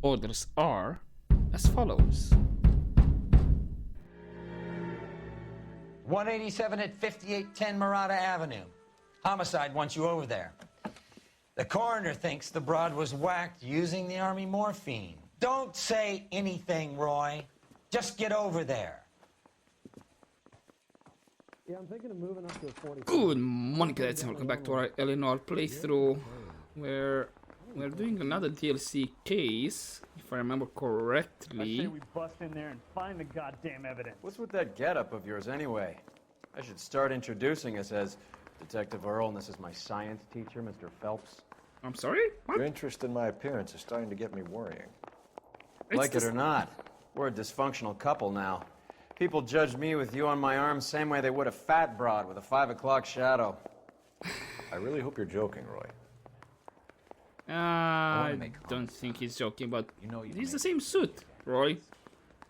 Orders are as follows. 187 at 5810 Murata Avenue. Homicide wants you over there. The coroner thinks the broad was whacked using the Army morphine. Don't say anything, Roy. Just get over there. Yeah, I'm thinking of moving up to a 40. Good morning, guys, and welcome back to our Eleanor playthrough, where we're doing another DLC case, if I remember I correctly. say we bust in there and find the goddamn evidence. What's with that getup of yours anyway? I should start introducing us as Detective Earl, and this is my science teacher, Mr. Phelps. I'm sorry? What? Your interest in my appearance is starting to get me worrying. Like it or not, we're a dysfunctional couple now. People judge me with you on my arm same way they would a fat broad with a 5 o'clock shadow. I really hope you're joking, Roy. I don't think he's joking, but it's the same suit, Roy.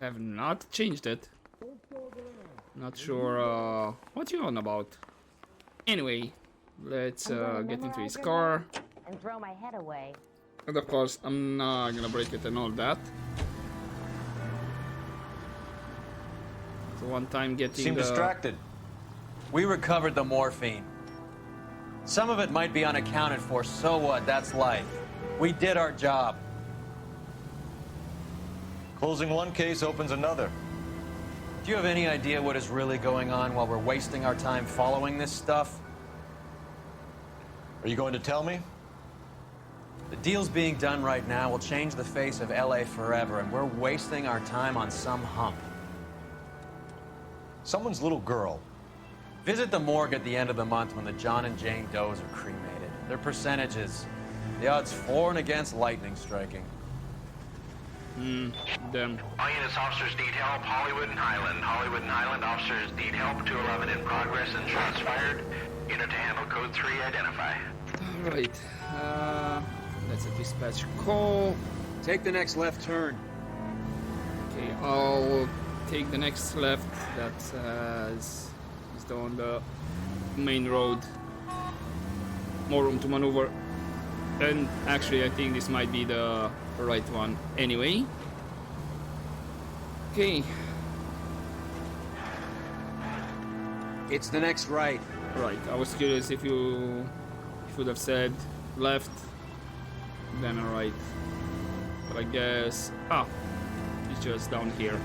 Have not changed it. Not sure what you're on about. Anyway, let's get into his car. And throw my head away. And of course, I'm not gonna break it and all that. So one time getting Seem distracted. We recovered the morphine. Some of it might be unaccounted for, so what? That's life. We did our job. Closing one case opens another. Do you have any idea what is really going on while we're wasting our time following this stuff? Are you going to tell me? The deals being done right now will change the face of LA forever, and we're wasting our time on some hump. Someone's little girl. Visit the morgue at the end of the month when the John and Jane Does are cremated. Their percentages. The odds for and against lightning striking. Them. All units, officers need help. Hollywood and Highland. Hollywood and Highland officers need help. 211 in progress and shots fired. Unit to handle code 3, identify. Alright, that's a dispatch call. Take the next left turn. Okay, I'll take the next left. That is on the main road. More room to maneuver. And actually, I think this might be the right one. Anyway. Okay. It's the next right. Right. I was curious if you would have said left, then right. But I guess it's just down here,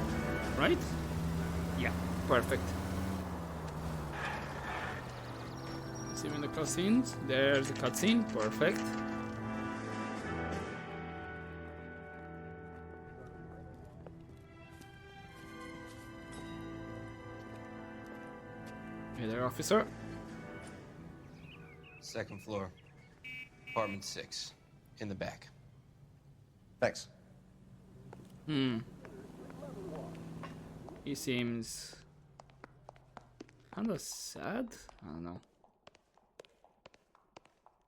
right? Yeah. Perfect. See in the cutscenes. There's the cutscene. Perfect. Hey there, officer. Second floor, apartment 6, in the back. Thanks. He seems kinda sad. I don't know.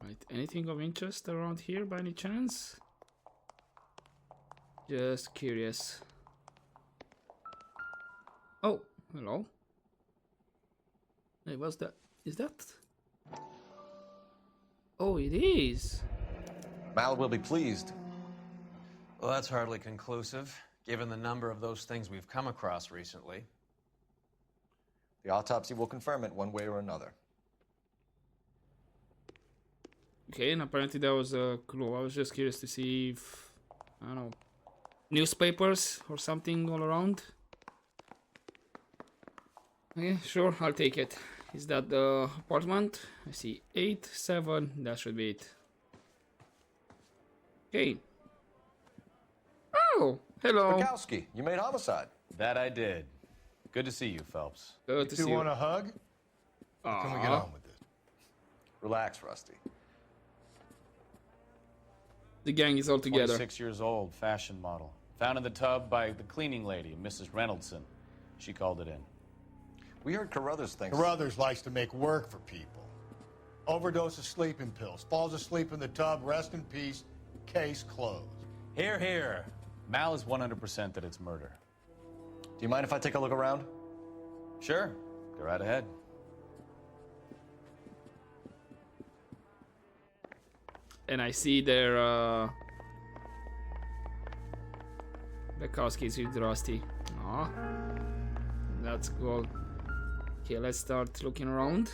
Right, anything of interest around here by any chance? Just curious. Oh, hello. Hey, what's that? Is that? Oh, it is. Mal will be pleased. Well, that's hardly conclusive, given the number of those things we've come across recently. The autopsy will confirm it one way or another. Okay, and apparently that was a clue. I was just curious to see if, I don't know, newspapers or something all around. Okay, sure, I'll take it. Is that the apartment? I see 8, 7, that should be it. Okay. Oh, hello. Bukowski, you made homicide. That I did. Good to see you, Phelps. Good to see you. Want a hug? Or can we get on with it? Relax, Rusty. The gang is all together. 26 years old, fashion model. Found in the tub by the cleaning lady, Mrs. Reynoldson. She called it in. We heard Carruthers thinks... Carruthers likes to make work for people. Overdose of sleeping pills. Falls asleep in the tub. Rest in peace. Case closed. Here, here. Mal is 100% that it's murder. Do you mind if I take a look around? Sure. Go right ahead. And I see their Pekowski's with Rusty. Aw. That's cool. Okay, let's start looking around.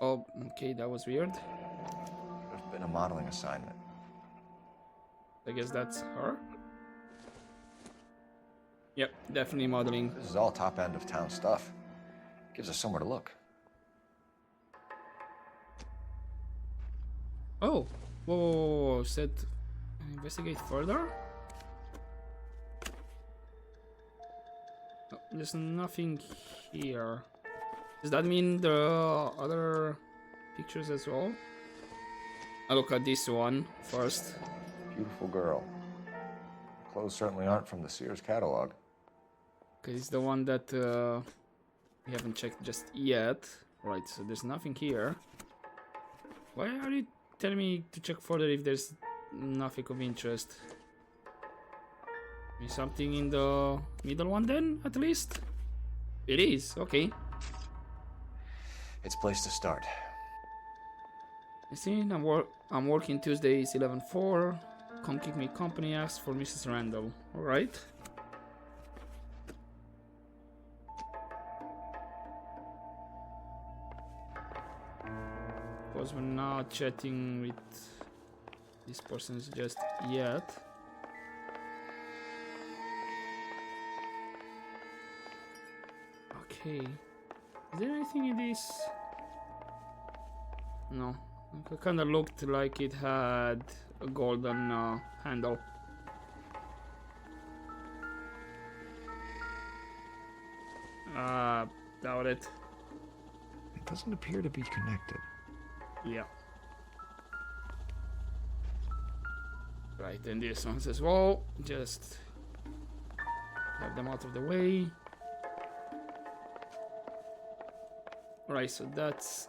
Oh, okay, that was weird. There's been a modeling assignment. I guess that's her. Yep, definitely modeling. This is all top end of town stuff. Gives us somewhere to look. Oh, whoa, said investigate further? Oh, there's nothing here. Does that mean there are other pictures as well? I'll look at this one first. Beautiful girl. Clothes certainly aren't from the Sears catalog. Okay, it's the one that we haven't checked just yet. Right, so there's nothing here. Why are you telling me to check further if there's nothing of interest? Is something in the middle one then, at least? It is, okay. It's a place to start. You see, I'm working Tuesdays 11/4. Come Keep Me Company asks for Mrs. Randall. Alright. Because we're not chatting with these persons just yet. Okay. Is there anything in this? No. It kinda looked like it had a golden handle. Doubt it. It doesn't appear to be connected. Yeah. Right, and these ones as well. Just have them out of the way. Right, so that's...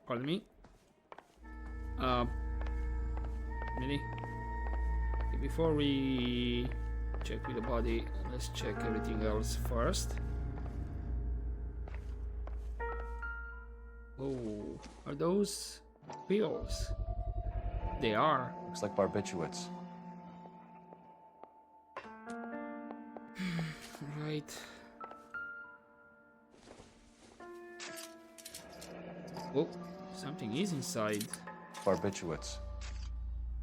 Pardon me. Really? Okay, before we check with the body, let's check everything else first. Oh, are those pills? They are. Looks like barbiturates. Right. Oh, something is inside. Barbiturates.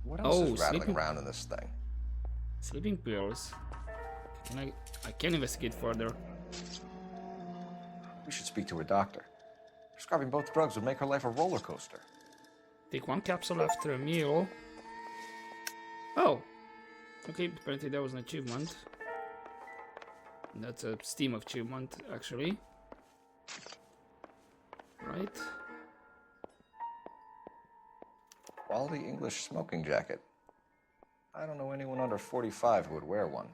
What else is rattling around in this thing? Sleeping pills. I can investigate further. We should speak to a doctor. Prescribing both drugs would make her life a roller coaster. Take one capsule after a meal. Oh! Okay, apparently that was an achievement. That's a Steam achievement, actually. Right. Quality English smoking jacket. I don't know anyone under 45 who would wear one.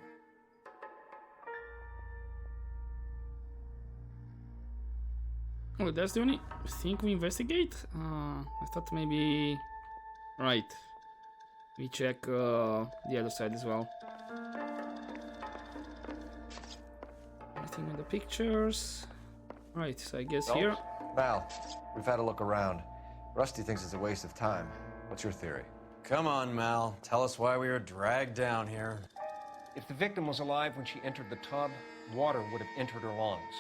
Oh, that's the only thing we investigate? I thought maybe... Right. We check the other side as well. Anything in the pictures? Right, so I guess here... Val, we've had a look around. Rusty thinks it's a waste of time. What's your theory? Come on, Mal. Tell us why we were dragged down here. If the victim was alive when she entered the tub, water would have entered her lungs.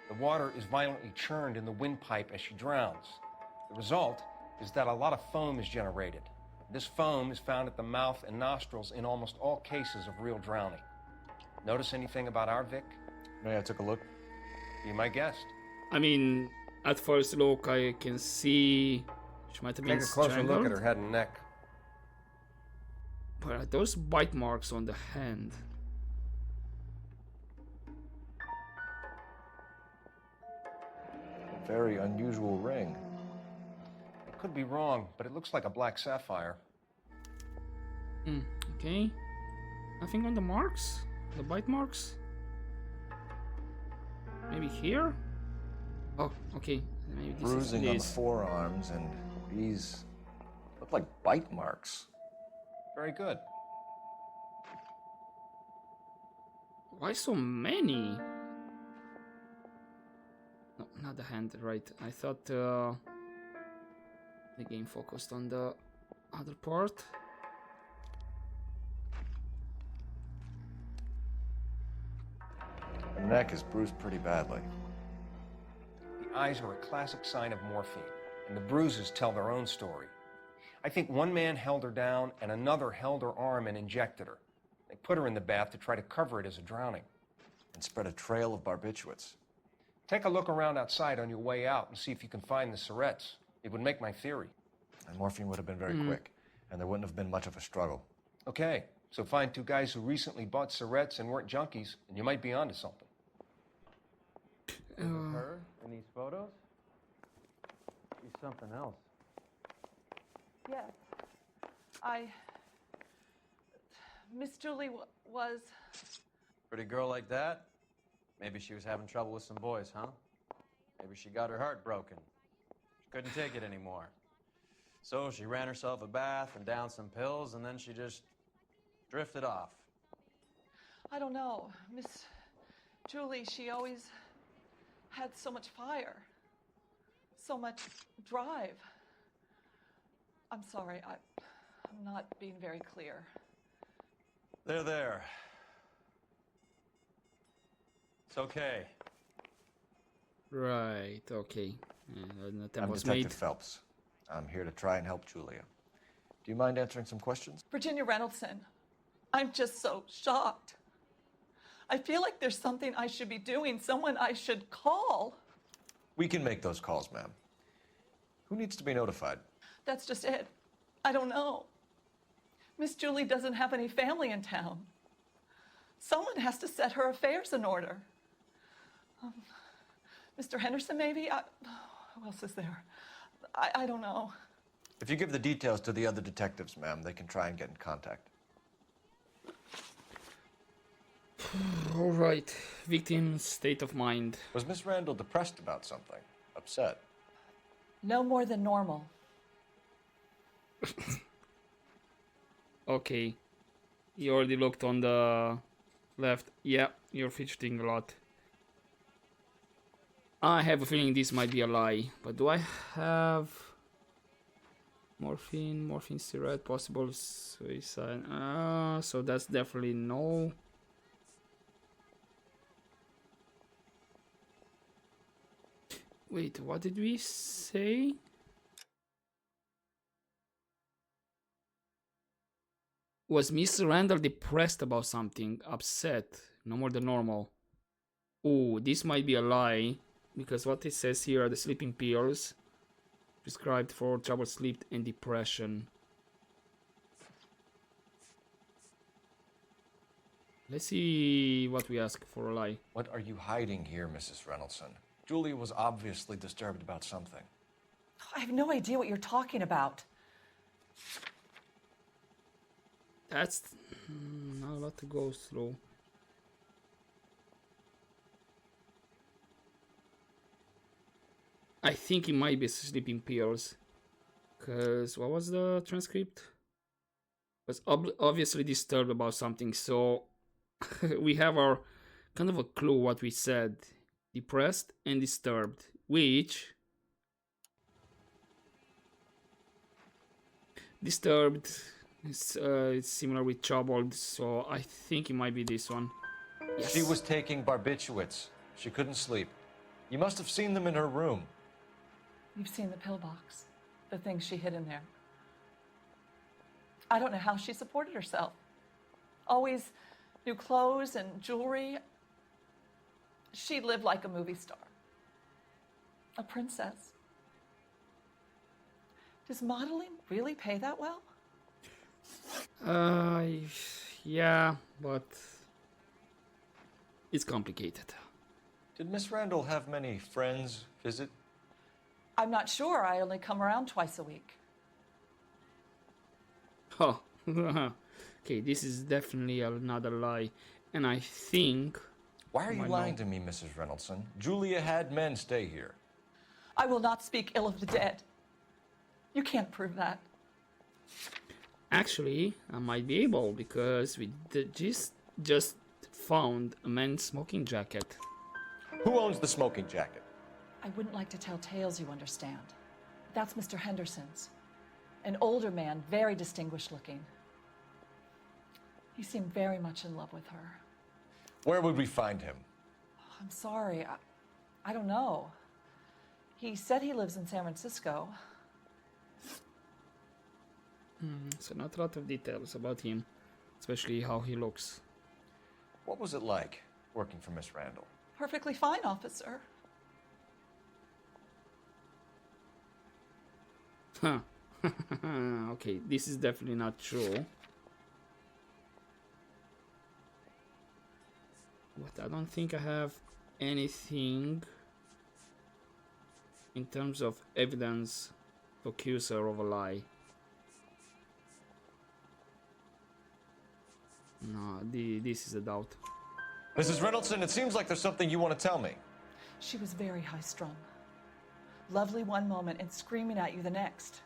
The water is violently churned in the windpipe as she drowns. The result is that a lot of foam is generated. This foam is found at the mouth and nostrils in almost all cases of real drowning. Notice anything about our Vic? Yeah, I took a look. Be my guest. I mean, at first look, I can see she might have been Take a closer strangled. look at her head and neck. But are those bite marks on the hand? A very unusual ring. It could be wrong, but it looks like a black sapphire. Okay. Nothing on the marks? The bite marks? Maybe here? Oh, okay. Maybe this Bruising is on the this. forearms, and these look like bite marks. Very good. Why so many? No, not the hand, right. I thought the game focused on the other part. Her neck is bruised pretty badly. The eyes are a classic sign of morphine, and the bruises tell their own story. I think one man held her down and another held her arm and injected her. They put her in the bath to try to cover it as a drowning. And spread a trail of barbiturates. Take a look around outside on your way out and see if you can find the syrettes. It would make my theory. And morphine would have been very quick, and there wouldn't have been much of a struggle. Okay, so find two guys who recently bought syrettes and weren't junkies, and you might be onto something. Her in these photos? She's something else. Yes. Miss Julie was... Pretty girl like that? Maybe she was having trouble with some boys, huh? Maybe she got her heart broken. She couldn't take it anymore. So she ran herself a bath and downed some pills, and then she just drifted off. I don't know. Miss Julie, she always had so much fire, so much drive. I'm sorry, I'm not being very clear. There. It's okay. Right, okay. An attempt I'm was Detective made. Phelps. I'm here to try and help Julia. Do you mind answering some questions? Virginia Reynoldson, I'm just so shocked. I feel like there's something I should be doing, someone I should call. We can make those calls, ma'am. Who needs to be notified? That's just it. I don't know. Miss Julie doesn't have any family in town. Someone has to set her affairs in order. Mr. Henderson, maybe? Who else is there? I don't know. If you give the details to the other detectives, ma'am, they can try and get in contact. All right. Victim's state of mind. Was Miss Randall depressed about something? Upset? No more than normal. Okay. You already looked on the left. Yeah, you're fidgeting a lot. I have a feeling this might be a lie, but do I have morphine cigarette, possible suicide? So that's definitely no. Wait, what did we say? Was Miss Randall depressed about something? Upset? No more than normal. Oh, this might be a lie. Because what it says here are the sleeping pills. Prescribed for troubled sleep and depression. Let's see what we ask for a lie. What are you hiding here, Mrs. Reynoldson? Julia was obviously disturbed about something. I have no idea what you're talking about. That's not a lot to go through. I think it might be sleeping pills. Because what was the transcript? Was obviously disturbed about something, so we have our kind of a clue what we said. Depressed and disturbed, which disturbed it's similar with troubled, so I think it might be this one. Yes. She was taking barbiturates. She couldn't sleep. You must have seen them in her room. You've seen the pill box, the things she hid in there. I don't know how she supported herself. Always new clothes and jewelry. She lived like a movie star. A princess. Does modeling really pay that well? Yeah, but it's complicated. Did Miss Randall have many friends visit? I'm not sure. I only come around twice a week. Oh, okay, this is definitely another lie. And I think... Why are you lying to me, Mrs. Reynoldson? Julia had men stay here. I will not speak ill of the dead. You can't prove that. Actually, I might be able, because we just found a man's smoking jacket. Who owns the smoking jacket? I wouldn't like to tell tales, you understand. That's Mr. Henderson's. An older man, very distinguished looking. He seemed very much in love with her. Where would we find him? I'm sorry. I don't know. He said he lives in San Francisco. So not a lot of details about him, especially how he looks. What was it like working for Miss Randall? Perfectly fine, officer. Huh. Okay, this is definitely not true. But I don't think I have anything in terms of evidence to accuse her of a lie. No, this is a doubt. Mrs. Reynoldson, it seems like there's something you want to tell me. She was very high-strung. Lovely one moment and screaming at you the next.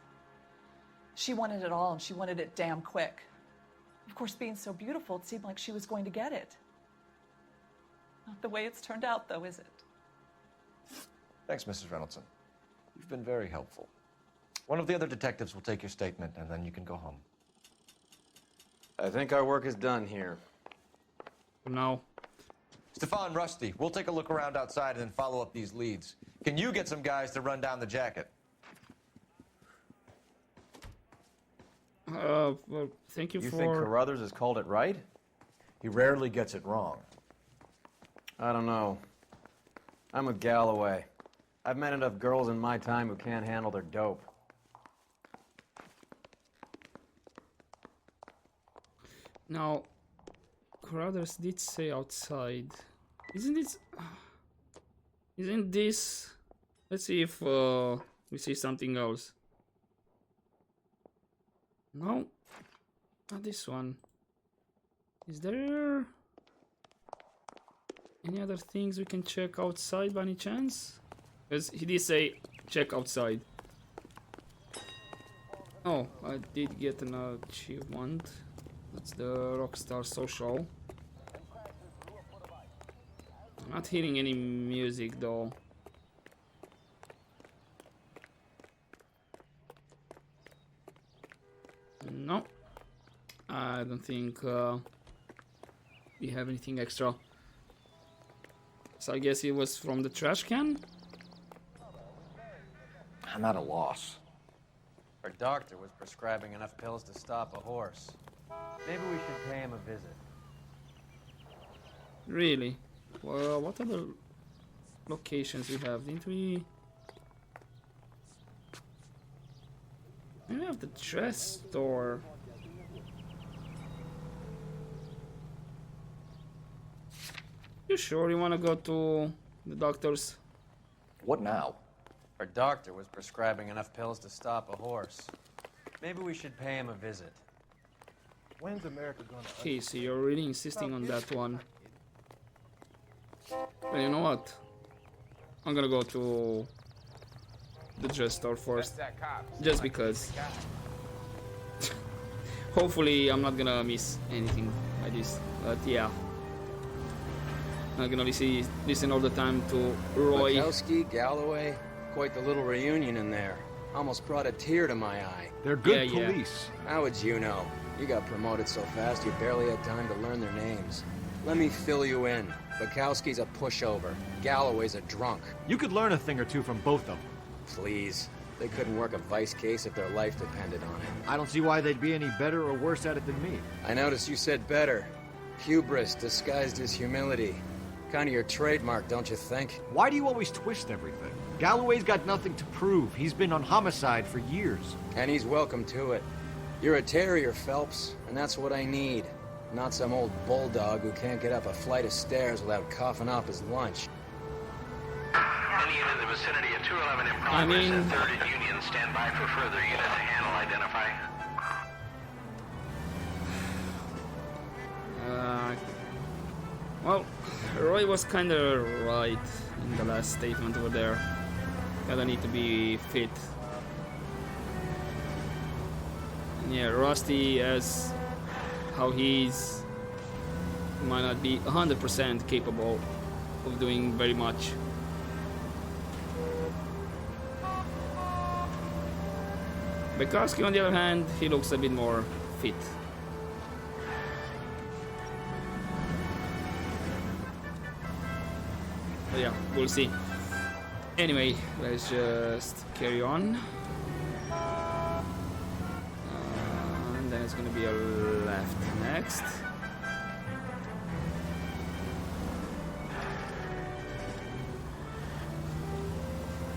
She wanted it all, and she wanted it damn quick. Of course, being so beautiful, it seemed like she was going to get it. Not the way it's turned out, though, is it? Thanks, Mrs. Reynoldson. You've been very helpful. One of the other detectives will take your statement, and then you can go home. I think our work is done here. No. Stefan, Rusty, we'll take a look around outside and then follow up these leads. Can you get some guys to run down the jacket? Well, thank you for... You think Carruthers has called it right? He rarely gets it wrong. I don't know. I'm with Galloway. I've met enough girls in my time who can't handle their dope. Now, Carruthers did say outside. Isn't this... Let's see if we see something else. No, not this one. Is there any other things we can check outside by any chance? Because he did say check outside. Oh, I did get an achievement. That's the Rockstar Social. I'm not hearing any music though. No, I don't think we have anything extra. So I guess it was from the trash can? I'm at a loss. Our doctor was prescribing enough pills to stop a horse. Maybe we should pay him a visit. Really? Well, what other locations we have? Didn't we... We have the dress store. You sure you want to go to the doctor's? What now? Our doctor was prescribing enough pills to stop a horse. Maybe we should pay him a visit. When's America gonna... Okay, so you're really insisting on that one. But you know what? I'm gonna go to the dress store first. Just because. Hopefully I'm not gonna miss anything like this. But yeah. I'm gonna listen all the time to Roy. Bukowski, Galloway, quite the little reunion in there. Almost brought a tear to my eye. They're good police. How would you know? You got promoted so fast you barely had time to learn their names. Let me fill you in. Bukowski's a pushover. Galloway's a drunk. You could learn a thing or two from both of them. Please. They couldn't work a vice case if their life depended on it. I don't see why they'd be any better or worse at it than me. I noticed you said better. Hubris disguised as humility. Kind of your trademark, don't you think? Why do you always twist everything? Galloway's got nothing to prove. He's been on homicide for years. And he's welcome to it. You're a terrier, Phelps, and that's what I need. Not some old bulldog who can't get up a flight of stairs without coughing off his lunch. Indian in the vicinity of 211 in progress and 3rd and Union. Stand by for further unit to handle identify. Well, Roy was kinda right in the last statement over there. Gotta need to be fit. And yeah, Rusty, as how he's, might not be 100% capable of doing very much. Bukowski, on the other hand, he looks a bit more fit. But yeah, we'll see. Anyway, let's just carry on. And then it's gonna be a left next.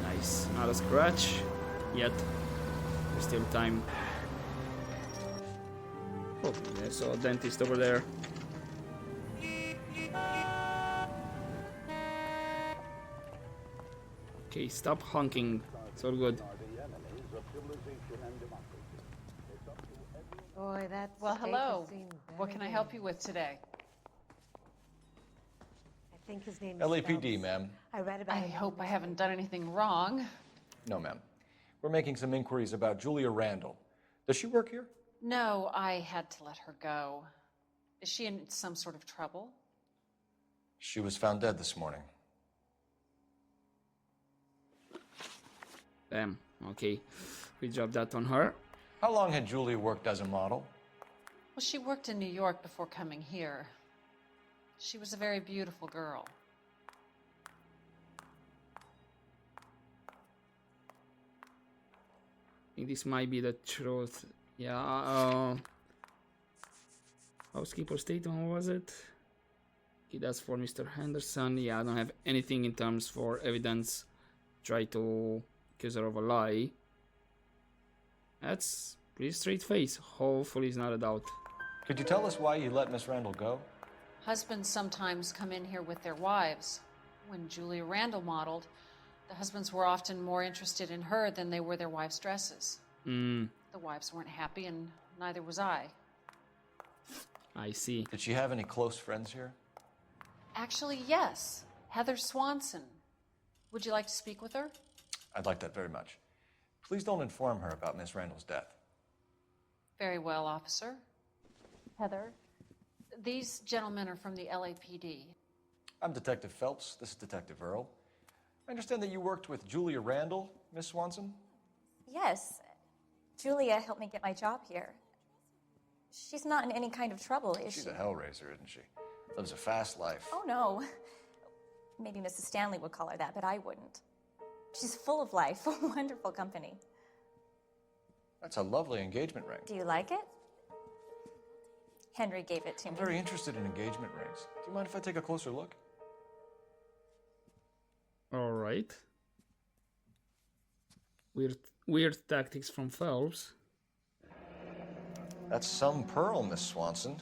Nice, not a scratch yet. There's still time. Oh, I saw a dentist over there. Okay, stop honking. It's all good. Boy, that's Well, hello. seen What can I better help days. you with today? I think his name is LAPD, Phelps. ma'am. I read about I him in hope the I haven't done anything wrong. No, ma'am. We're making some inquiries about Julia Randall. Does she work here? No, I had to let her go. Is she in some sort of trouble? She was found dead this morning. Damn, okay. We dropped that on her. How long had Julia worked as a model? Well, she worked in New York before coming here. She was a very beautiful girl. I think this might be the truth. Yeah, housekeeper statement, was it? Okay, that's for Mr. Henderson. Yeah, I don't have anything in terms for evidence. Try to accuse her of a lie. That's pretty straight face. Hopefully it's not a doubt. Could you tell us why you let Miss Randall go? Husbands sometimes come in here with their wives. When Julia Randall modeled, the husbands were often more interested in her than they were their wives' dresses. The wives weren't happy, and neither was I. I see. Did she have any close friends here? Actually, yes. Heather Swanson. Would you like to speak with her? I'd like that very much. Please don't inform her about Miss Randall's death. Very well, officer. Heather, these gentlemen are from the LAPD. I'm Detective Phelps. This is Detective Earl. I understand that you worked with Julia Randall, Miss Swanson? Yes. Julia helped me get my job here. She's not in any kind of trouble, is she? She's a hellraiser, isn't she? Lives a fast life. Oh, no. Maybe Mrs. Stanley would call her that, but I wouldn't. She's full of life, wonderful company. That's a lovely engagement ring. Do you like it? Henry gave it to I'm me. very interested in engagement rings. Do you mind if I take a closer look? All right. Weird tactics from Phelps. That's some pearl, Miss Swanson.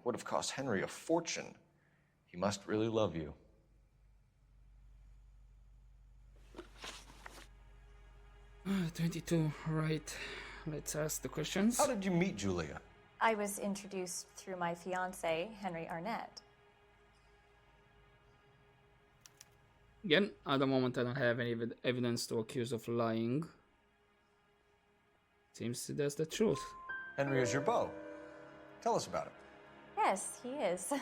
Would have cost Henry a fortune. He must really love you. Ah, 22, right. Let's ask the questions. How did you meet Julia? I was introduced through my fiancé, Henry Arnett. Again, at the moment I don't have any evidence to accuse of lying. Seems that's the truth. Henry is your beau. Tell us about it. Yes, he is.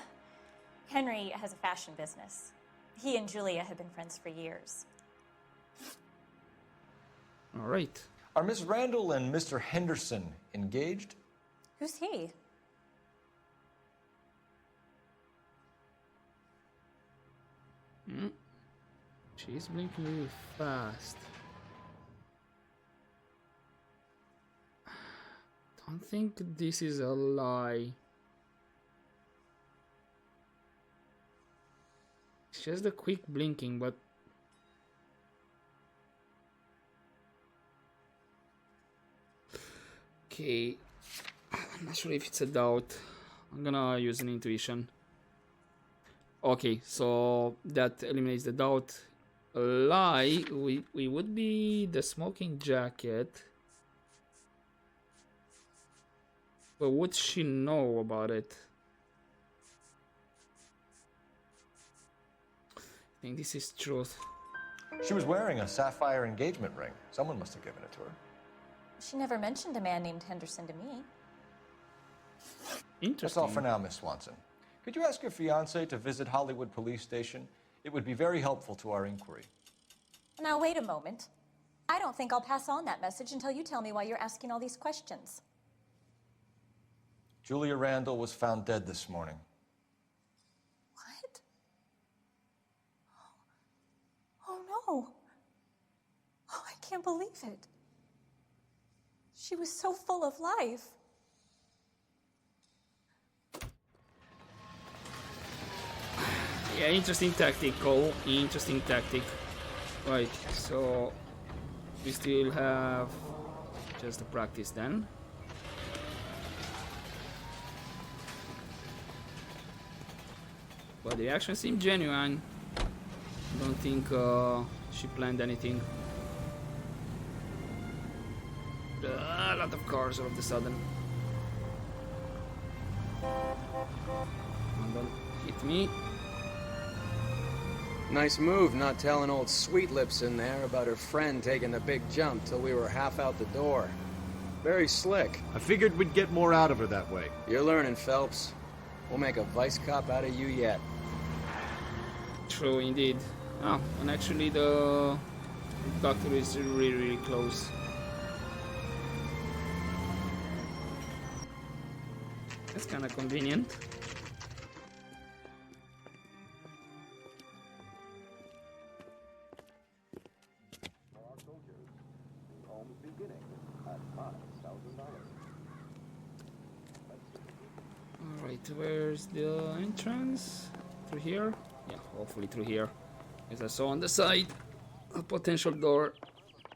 Henry has a fashion business. He and Julia have been friends for years. All right. Are Miss Randall and Mr. Henderson engaged? Who's he? She's blinking really fast. Don't think this is a lie. It's just a quick blinking, but okay. I'm not sure if it's a doubt. I'm gonna use an intuition. Okay, so that eliminates the doubt. A lie, we would be the smoking jacket. But would she know about it? I think this is truth. She was wearing a sapphire engagement ring. Someone must have given it to her. She never mentioned a man named Henderson to me. Interesting. That's all for now, Miss Swanson. Could you ask your fiancé to visit Hollywood Police Station? It would be very helpful to our inquiry. Now, wait a moment. I don't think I'll pass on that message until you tell me why you're asking all these questions. Julia Randall was found dead this morning. What? can't believe it. She was so full of life. Yeah, interesting tactic, Cole. Interesting tactic. Right, so we still have just the practice then. But the action seemed genuine. Don't think she planned anything. A lot of cars all of a sudden. Don't hit me. Nice move not telling old Sweet Lips in there about her friend taking the big jump till we were half out the door. Very slick. I figured we'd get more out of her that way. You're learning, Phelps. We'll make a vice cop out of you yet. True, indeed. Oh, and actually the doctor is really, really close. That's kind of convenient. Alright, where's the entrance? Through here? Yeah, hopefully through here. As I saw on the side, a potential door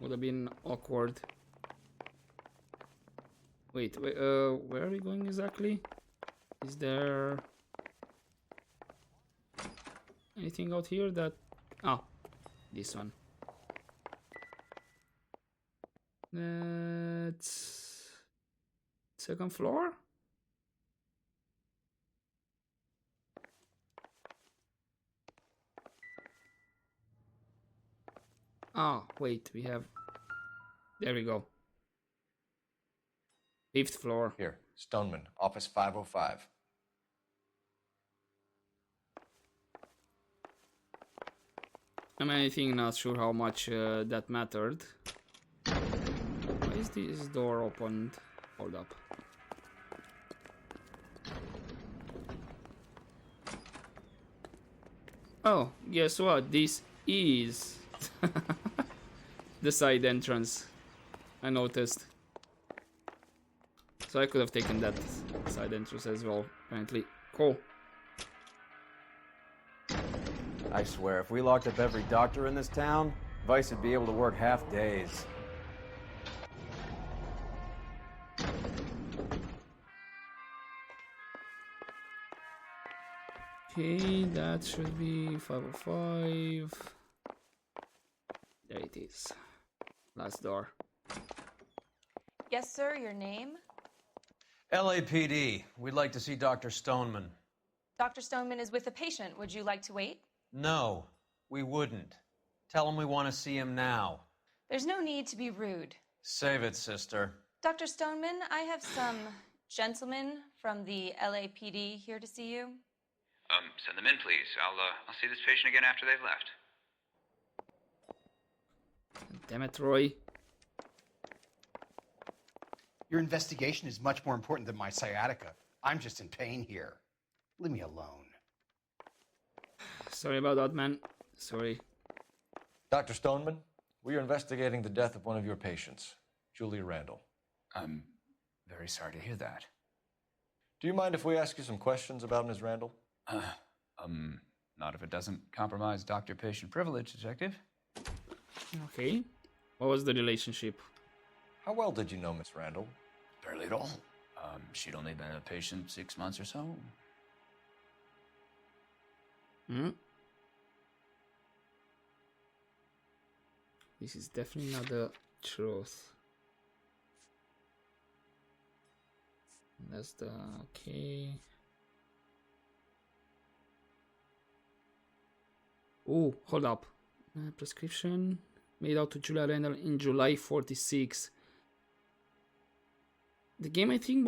would have been awkward. Wait, where are we going exactly? Is there anything out here that... Oh, this one. That's... second floor? Oh, wait, we have... There we go. 5th floor. Here, Stoneman, office 505. I'm anything not sure how much that mattered. Why is this door opened? Hold up. Oh, guess what? This is the side entrance. I noticed. So I could have taken that side entrance as well, apparently. Cool. I swear, if we locked up every doctor in this town, Vice would be able to work half days. Okay, that should be 505. There it is. Last door. Yes, sir, your name? LAPD, we'd like to see Dr. Stoneman. Dr. Stoneman is with a patient. Would you like to wait? No, we wouldn't. Tell him we want to see him now. There's no need to be rude. Save it, sister. Dr. Stoneman, I have some gentlemen from the LAPD here to see you. Send them in, please. I'll see this patient again after they've left. Damn it, Roy. Your investigation is much more important than my sciatica. I'm just in pain here. Leave me alone. Sorry about that, man. Sorry. Dr. Stoneman, we are investigating the death of one of your patients, Julia Randall. I'm very sorry to hear that. Do you mind if we ask you some questions about Ms. Randall? Not if it doesn't compromise doctor-patient privilege, Detective. Okay. What was the relationship? How well did you know Miss Randall? Barely at all. She'd only been a patient 6 months or so. Hmm? This is definitely not the truth. That's the... okay. Oh, hold up. Prescription made out to Julia Randall in July 46. The game, I think,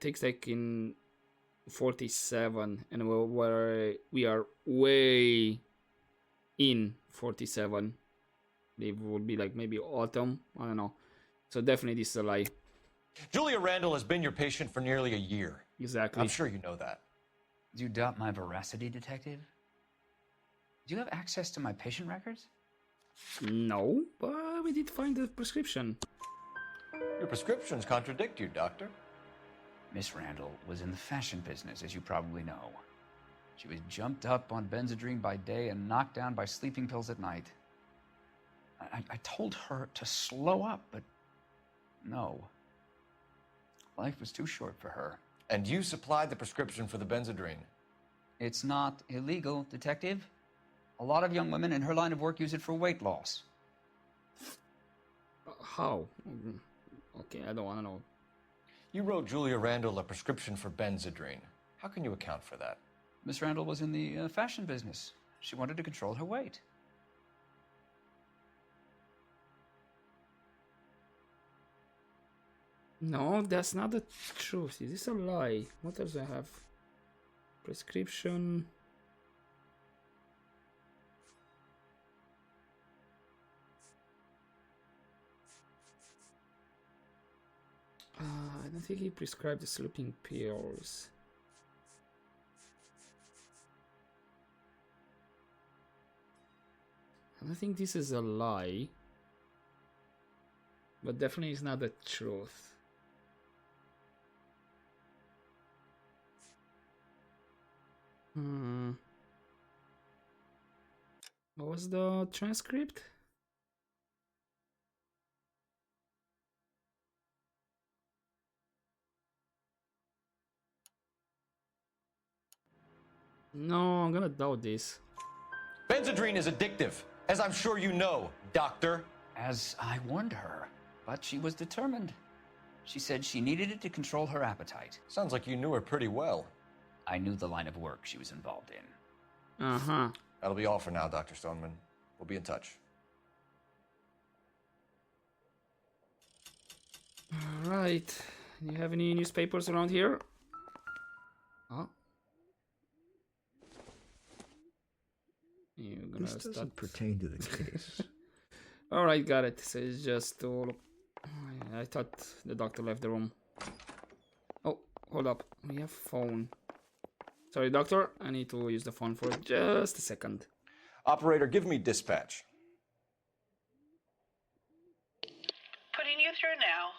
takes like in 47, and we are way in 47. It would be like maybe autumn. I don't know. So definitely this is a lie. Julia Randall has been your patient for nearly a year. Exactly. I'm sure you know that. Do you doubt my veracity, Detective? Do you have access to my patient records? No, but we did find the prescription. Your prescriptions contradict you, Doctor. Miss Randall was in the fashion business, as you probably know. She was jumped up on Benzedrine by day and knocked down by sleeping pills at night. I told her to slow up, but no. Life was too short for her. And you supplied the prescription for the Benzedrine? It's not illegal, Detective. A lot of young women in her line of work use it for weight loss. How? Okay, I don't want to know. You wrote Julia Randall a prescription for Benzedrine. How can you account for that? Miss Randall was in the fashion business. She wanted to control her weight. No, that's not the truth. Is this a lie? What else do I have? Prescription. I don't think he prescribed the sleeping pills. I don't think this is a lie. But definitely it's not the truth. What was the transcript? No, I'm gonna doubt this. Benzedrine is addictive, as I'm sure you know, Doctor. As I warned her, but she was determined. She said she needed it to control her appetite. Sounds like you knew her pretty well. I knew the line of work she was involved in. Uh-huh. That'll be all for now, Dr. Stoneman. We'll be in touch. Alright. Do you have any newspapers around here? Oh. You're gonna This doesn't start... pertain to the case. Alright, got it. So it's just to look. I thought the doctor left the room. Oh, hold up. We have phone. Sorry, doctor. I need to use the phone for just a second. Operator, give me dispatch. Putting you through now.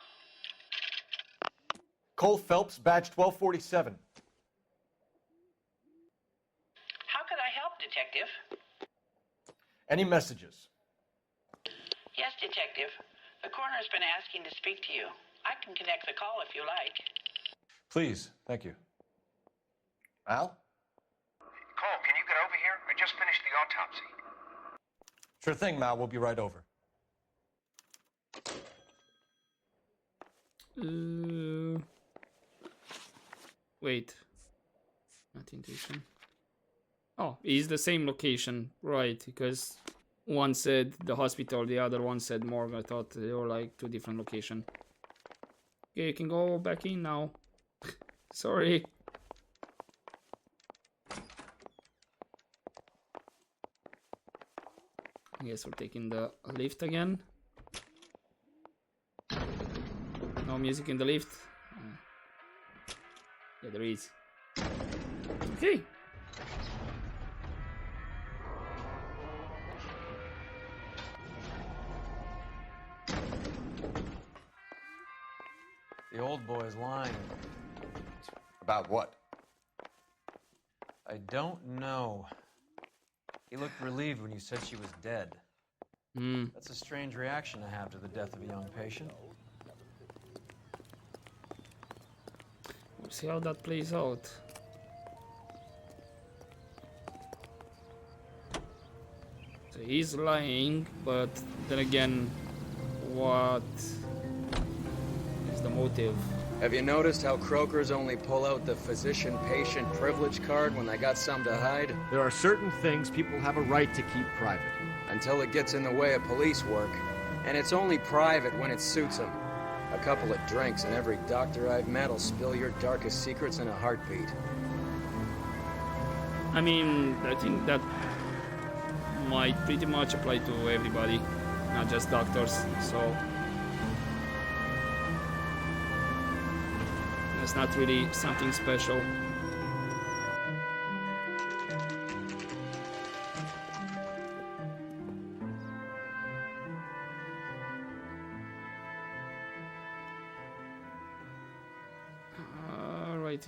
Cole Phelps, badge 1247. How could I help, Detective? Any messages? Yes, Detective. The coroner's been asking to speak to you. I can connect the call if you like. Please, thank you. Al? Cole, can you get over here? I just finished the autopsy. Sure thing, Mal. We'll be right over. Wait. Not intuition. Oh, it's the same location. Right, because one said the hospital, the other one said morgue. I thought they were like two different locations. Okay, you can go back in now. Sorry. I guess we're taking the lift again. No music in the lift. Yeah, there is. Okay. The old boy's lying. About what? I don't know. He looked relieved when you said she was dead. That's a strange reaction to have to the death of a young patient. We'll see how that plays out. So he's lying, but then again, what is the motive? Have you noticed how croakers only pull out the physician-patient privilege card when they got something to hide? There are certain things people have a right to keep private. Until it gets in the way of police work. And it's only private when it suits them. A couple of drinks and every doctor I've met will spill your darkest secrets in a heartbeat. I mean, I think that might pretty much apply to everybody, not just doctors, so... It's not really something special.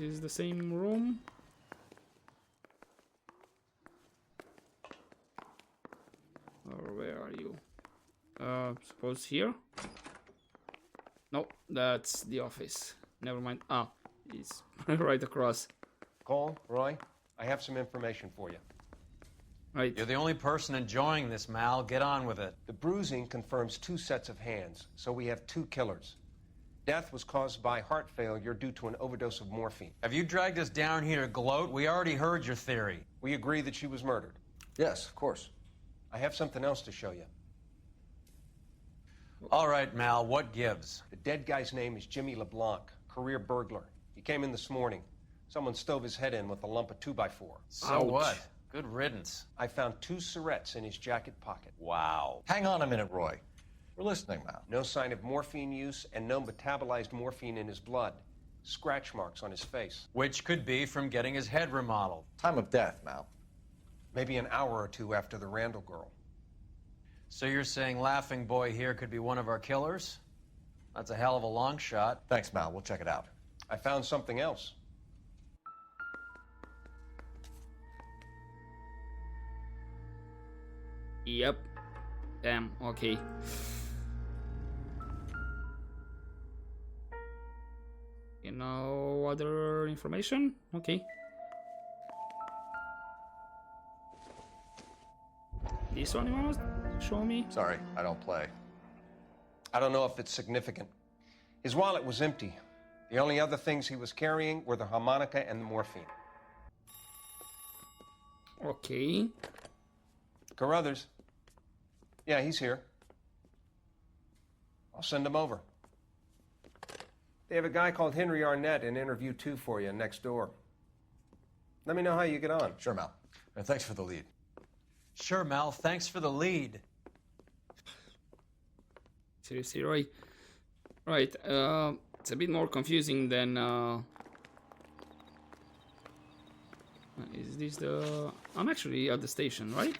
it is the same room. Or where are you? Suppose here? No, that's the office. Never mind. Ah, it's right across. Cole, Roy, I have some information for you. Right. You're the only person enjoying this, Mal. Get on with it. The bruising confirms 2 sets of hands, so we have 2 killers. Death was caused by heart failure due to an overdose of morphine. Have you dragged us down here to gloat? We already heard your theory. We agree that she was murdered. Yes, of course. I have something else to show you. All right, Mal, what gives? The dead guy's name is Jimmy LeBlanc, career burglar. He came in this morning. Someone stove his head in with a lump of 2x4. So Ouch. what? Good riddance. I found 2 syrettes in his jacket pocket. Wow. Hang on a minute, Roy. We're listening now. No sign of morphine use and no metabolized morphine in his blood. Scratch marks on his face. Which could be from getting his head remodeled. Time of death, Mal. Maybe an hour or 2 after the Randall girl. So you're saying Laughing Boy here could be one of our killers? That's a hell of a long shot. Thanks, Mal. We'll check it out. I found something else. Yep. Damn, okay. You know, other information? Okay. This one you want to show me? Sorry, I don't play. I don't know if it's significant. His wallet was empty. The only other things he was carrying were the harmonica and the morphine. Okay. Carruthers. Yeah, he's here. I'll send him over. They have a guy called Henry Arnett in interview 2 for you next door. Let me know how you get on. Sure, Mal. And thanks for the lead. Sure, Mal. Thanks for the lead. Seriously, Roy. Right, it's a bit more confusing than, is this the... I'm actually at the station, right?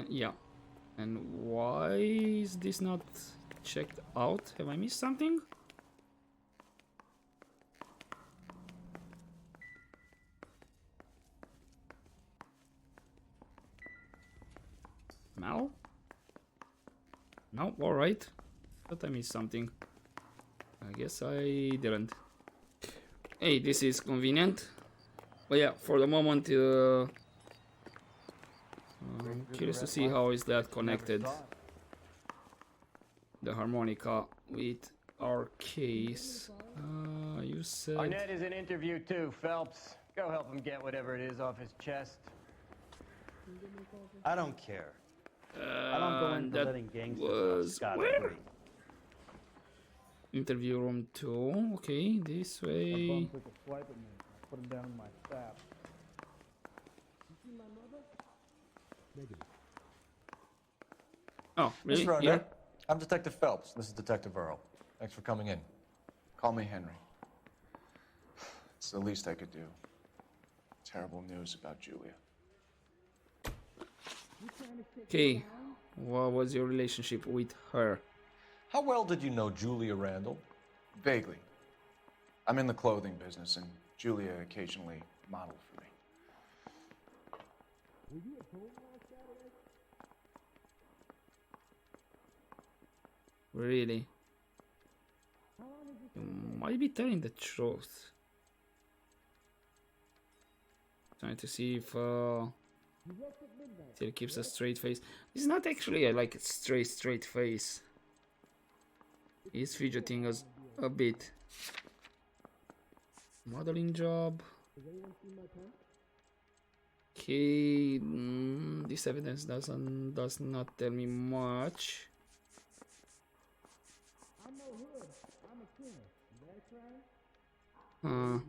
Yeah. And why is this not checked out? Have I missed something? Mal? No, alright. Thought I missed something. I guess I didn't. Hey, this is convenient. But yeah, for the moment, I'm curious to see how is that connected. The harmonica with our case. You said... Arnett is in interview 2, Phelps. Go help him get whatever it is off his chest. I don't care. I don't go into that letting gangsters was scot where? free. Interview room 2. Okay, this way. Bum took a swipe at me. I put him down in my staff. You see my mother? Negative. Oh, really? Mr. Here? Arnett, I'm Detective Phelps. This is Detective Earl. Thanks for coming in. Call me Henry. It's the least I could do. Terrible news about Julia. Okay, what was your relationship with her? How well did you know Julia Randall? Vaguely. I'm in the clothing business, and Julia occasionally modeled for me. Were you at home last Saturday? Really? You might be telling the truth. Trying to see if still keeps a straight face. It's not actually like a straight face. He's fidgeting us a bit. Modeling job. Okay, this evidence does not tell me much. I'm no hood. I'm a killer. That's right.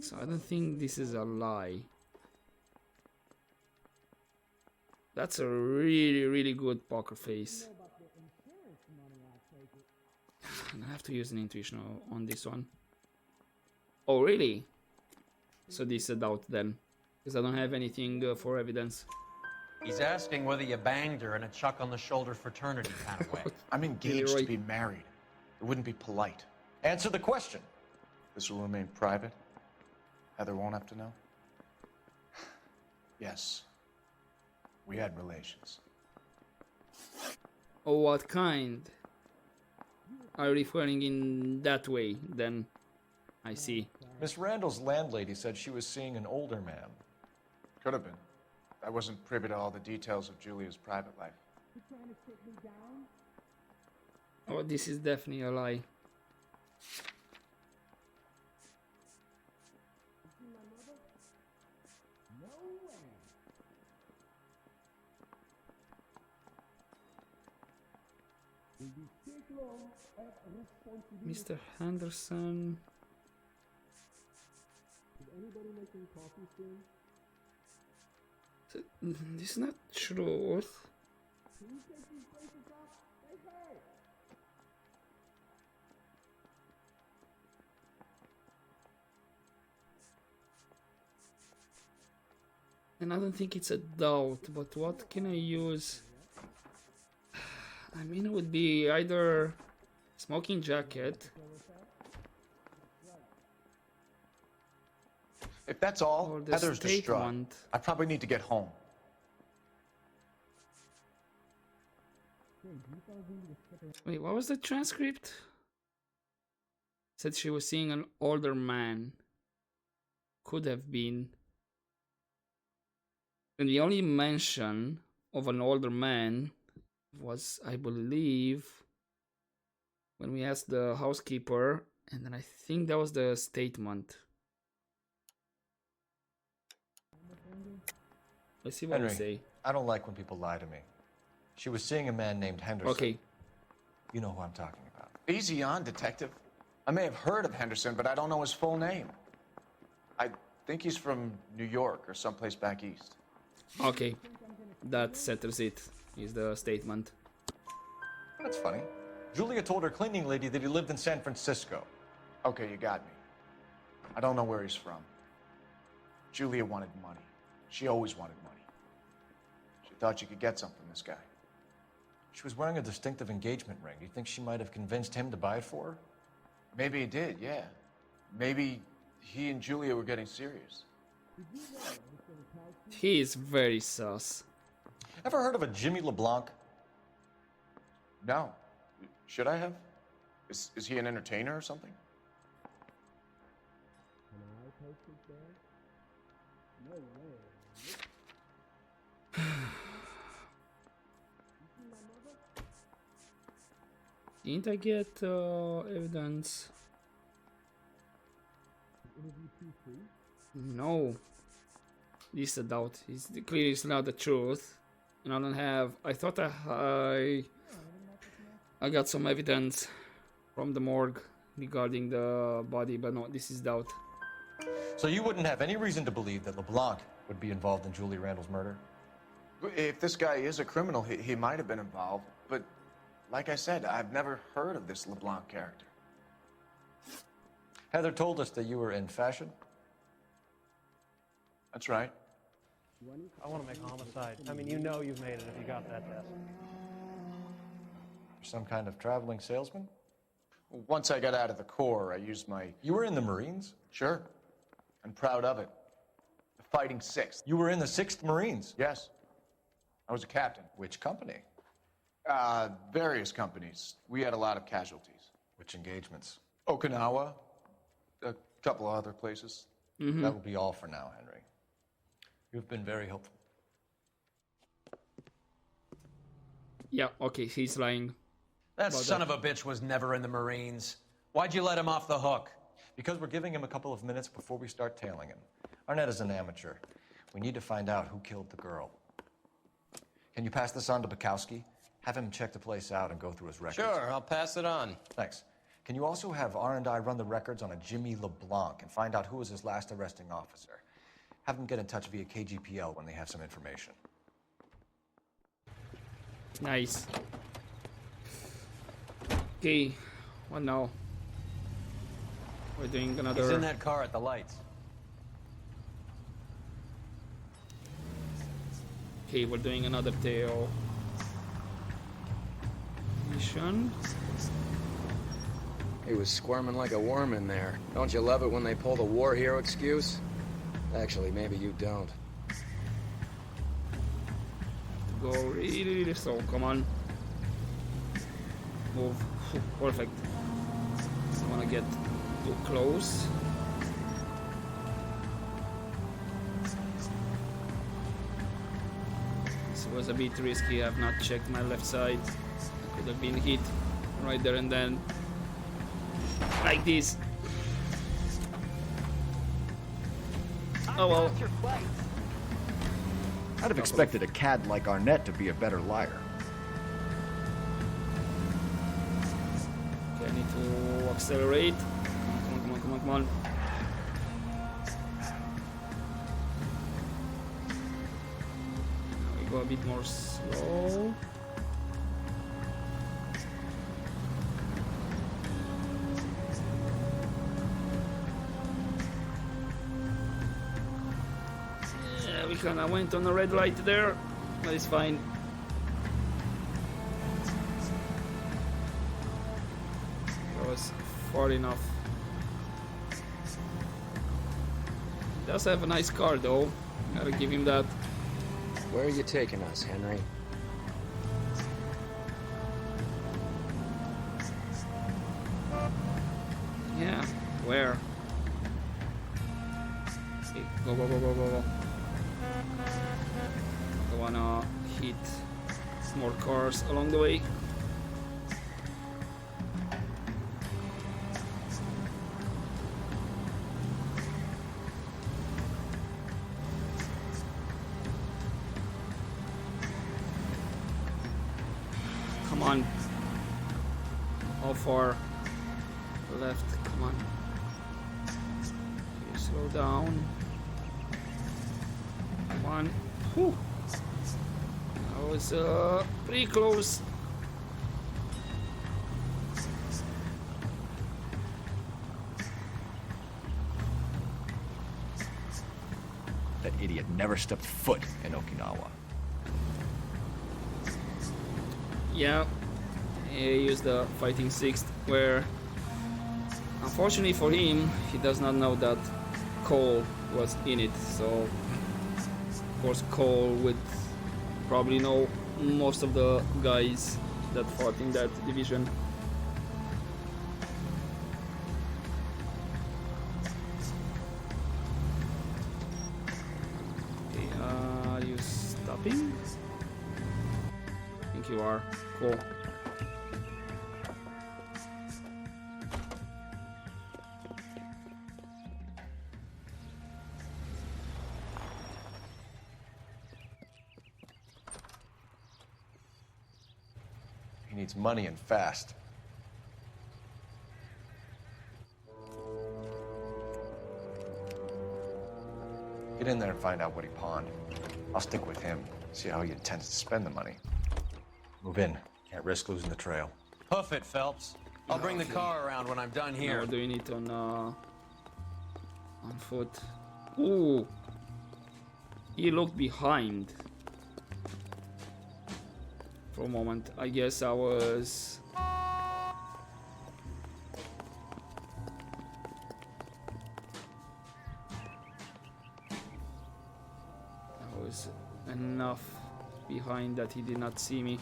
So I don't think this is a lie. That's a really good poker face. I'm gonna have to use an intuition on this one. Oh really? So this is a doubt then, because I don't have anything for evidence. He's asking whether you banged her in a chuck-on-the-shoulder fraternity kind of way. I'm engaged to be married. It wouldn't be polite. Answer the question. This will remain private. Heather won't have to know. Yes. We had relations. Oh, what kind? Are you referring in that way, then? I see. Miss Randall's landlady said she was seeing an older man. Could have been. I wasn't privy to all the details of Julia's private life. Oh, this is definitely a lie. Mr. Henderson. This is not truth. And I don't think it's a doubt, but what can I use? I mean, it would be either smoking jacket. If that's all, Or the Heather's distraught. statement. I probably need to get home. Wait, what was the transcript? Said she was seeing an older man. Could have been. And the only mention of an older man was, I believe, when we asked the housekeeper, and then I think that was the statement. Let's see what Henry, we say. I don't like when people lie to me. She was seeing a man named Henderson. Okay. You know who I'm talking about. Easy on, detective. I may have heard of Henderson, but I don't know his full name. I think he's from New York or someplace back east. Okay, that settles it, is the statement. That's funny. Julia told her cleaning lady that he lived in San Francisco. Okay, you got me. I don't know where he's from. Julia wanted money. She always wanted money. She thought she could get some from this guy. She was wearing a distinctive engagement ring. Do you think she might have convinced him to buy it for her? Maybe he did, yeah. Maybe he and Julia were getting serious. He is very sus. Ever heard of a Jimmy LeBlanc? No. Should I have? Is he an entertainer or something? Didn't I get evidence? No. This is a doubt. It's clearly it's not the truth. And I don't have. I thought I got some evidence from the morgue regarding the body, but no, this is doubt. So you wouldn't have any reason to believe that LeBlanc would be involved in Julie Randall's murder? If this guy is a criminal, he might have been involved. But like I said, I've never heard of this LeBlanc character. Heather told us that you were in fashion. That's right. I want to make homicide. I mean, you know you've made it if you got that test. You're some kind of traveling salesman? Once I got out of the Corps, I used my... You were in the Marines? Sure. I'm proud of it. The Fighting Sixth. You were in the 6th Marines? Yes. I was a captain. Which company? Various companies. We had a lot of casualties. Which engagements? Okinawa. A couple of other places. Mm-hmm. That will be all for now, Henry. You've been very helpful. Yeah, okay, he's lying. That son of a bitch was never in the Marines. Why'd you let him off the hook? Because we're giving him a couple of minutes before we start tailing him. Arnett is an amateur. We need to find out who killed the girl. Can you pass this on to Bukowski? Have him check the place out and go through his records. Sure, I'll pass it on. Thanks. Can you also have R&I run the records on a Jimmy LeBlanc and find out who was his last arresting officer? Have them get in touch via KGPL when they have some information. Nice. Okay, what now? We're doing another... He's in that car at the lights. Okay, we're doing another tail mission. He was squirming like a worm in there. Don't you love it when they pull the war hero excuse? Actually, maybe you don't. Go really slow. Come on. Move. Perfect. Don't wanna get too close. This was a bit risky. I've not checked my left side. Could have been hit right there and then. Like this. Oh well. I'd have expected a cad like Arnett to be a better liar. Okay, I need to accelerate. Come on, come on. Now we go a bit more slow. Yeah, we kinda went on a red light there, but it's fine. That was far enough. Does have a nice car though. Gotta give him that. Where are you taking us, Henry? Yeah, where? Okay, go. I wanna hit more cars along the way. Come on. How far left? Come on. Okay, slow down. Come on. Whew. That was pretty close. That idiot never stepped foot in Okinawa. Yeah, he used the fighting sixth, where unfortunately for him, he does not know that Cole was in it. So, of course, Cole would probably know most of the guys that fought in that division. Okay, are you stopping? I think you are. Cool. He needs money and fast. Get in there and find out what he pawned. I'll stick with him, see how he intends to spend the money. Move in. Can't risk losing the trail. Hoof it, Phelps. I'll bring the car around when I'm done here. Now doing it on foot. Ooh. He looked behind. For a moment, I guess I was... enough behind that he did not see me.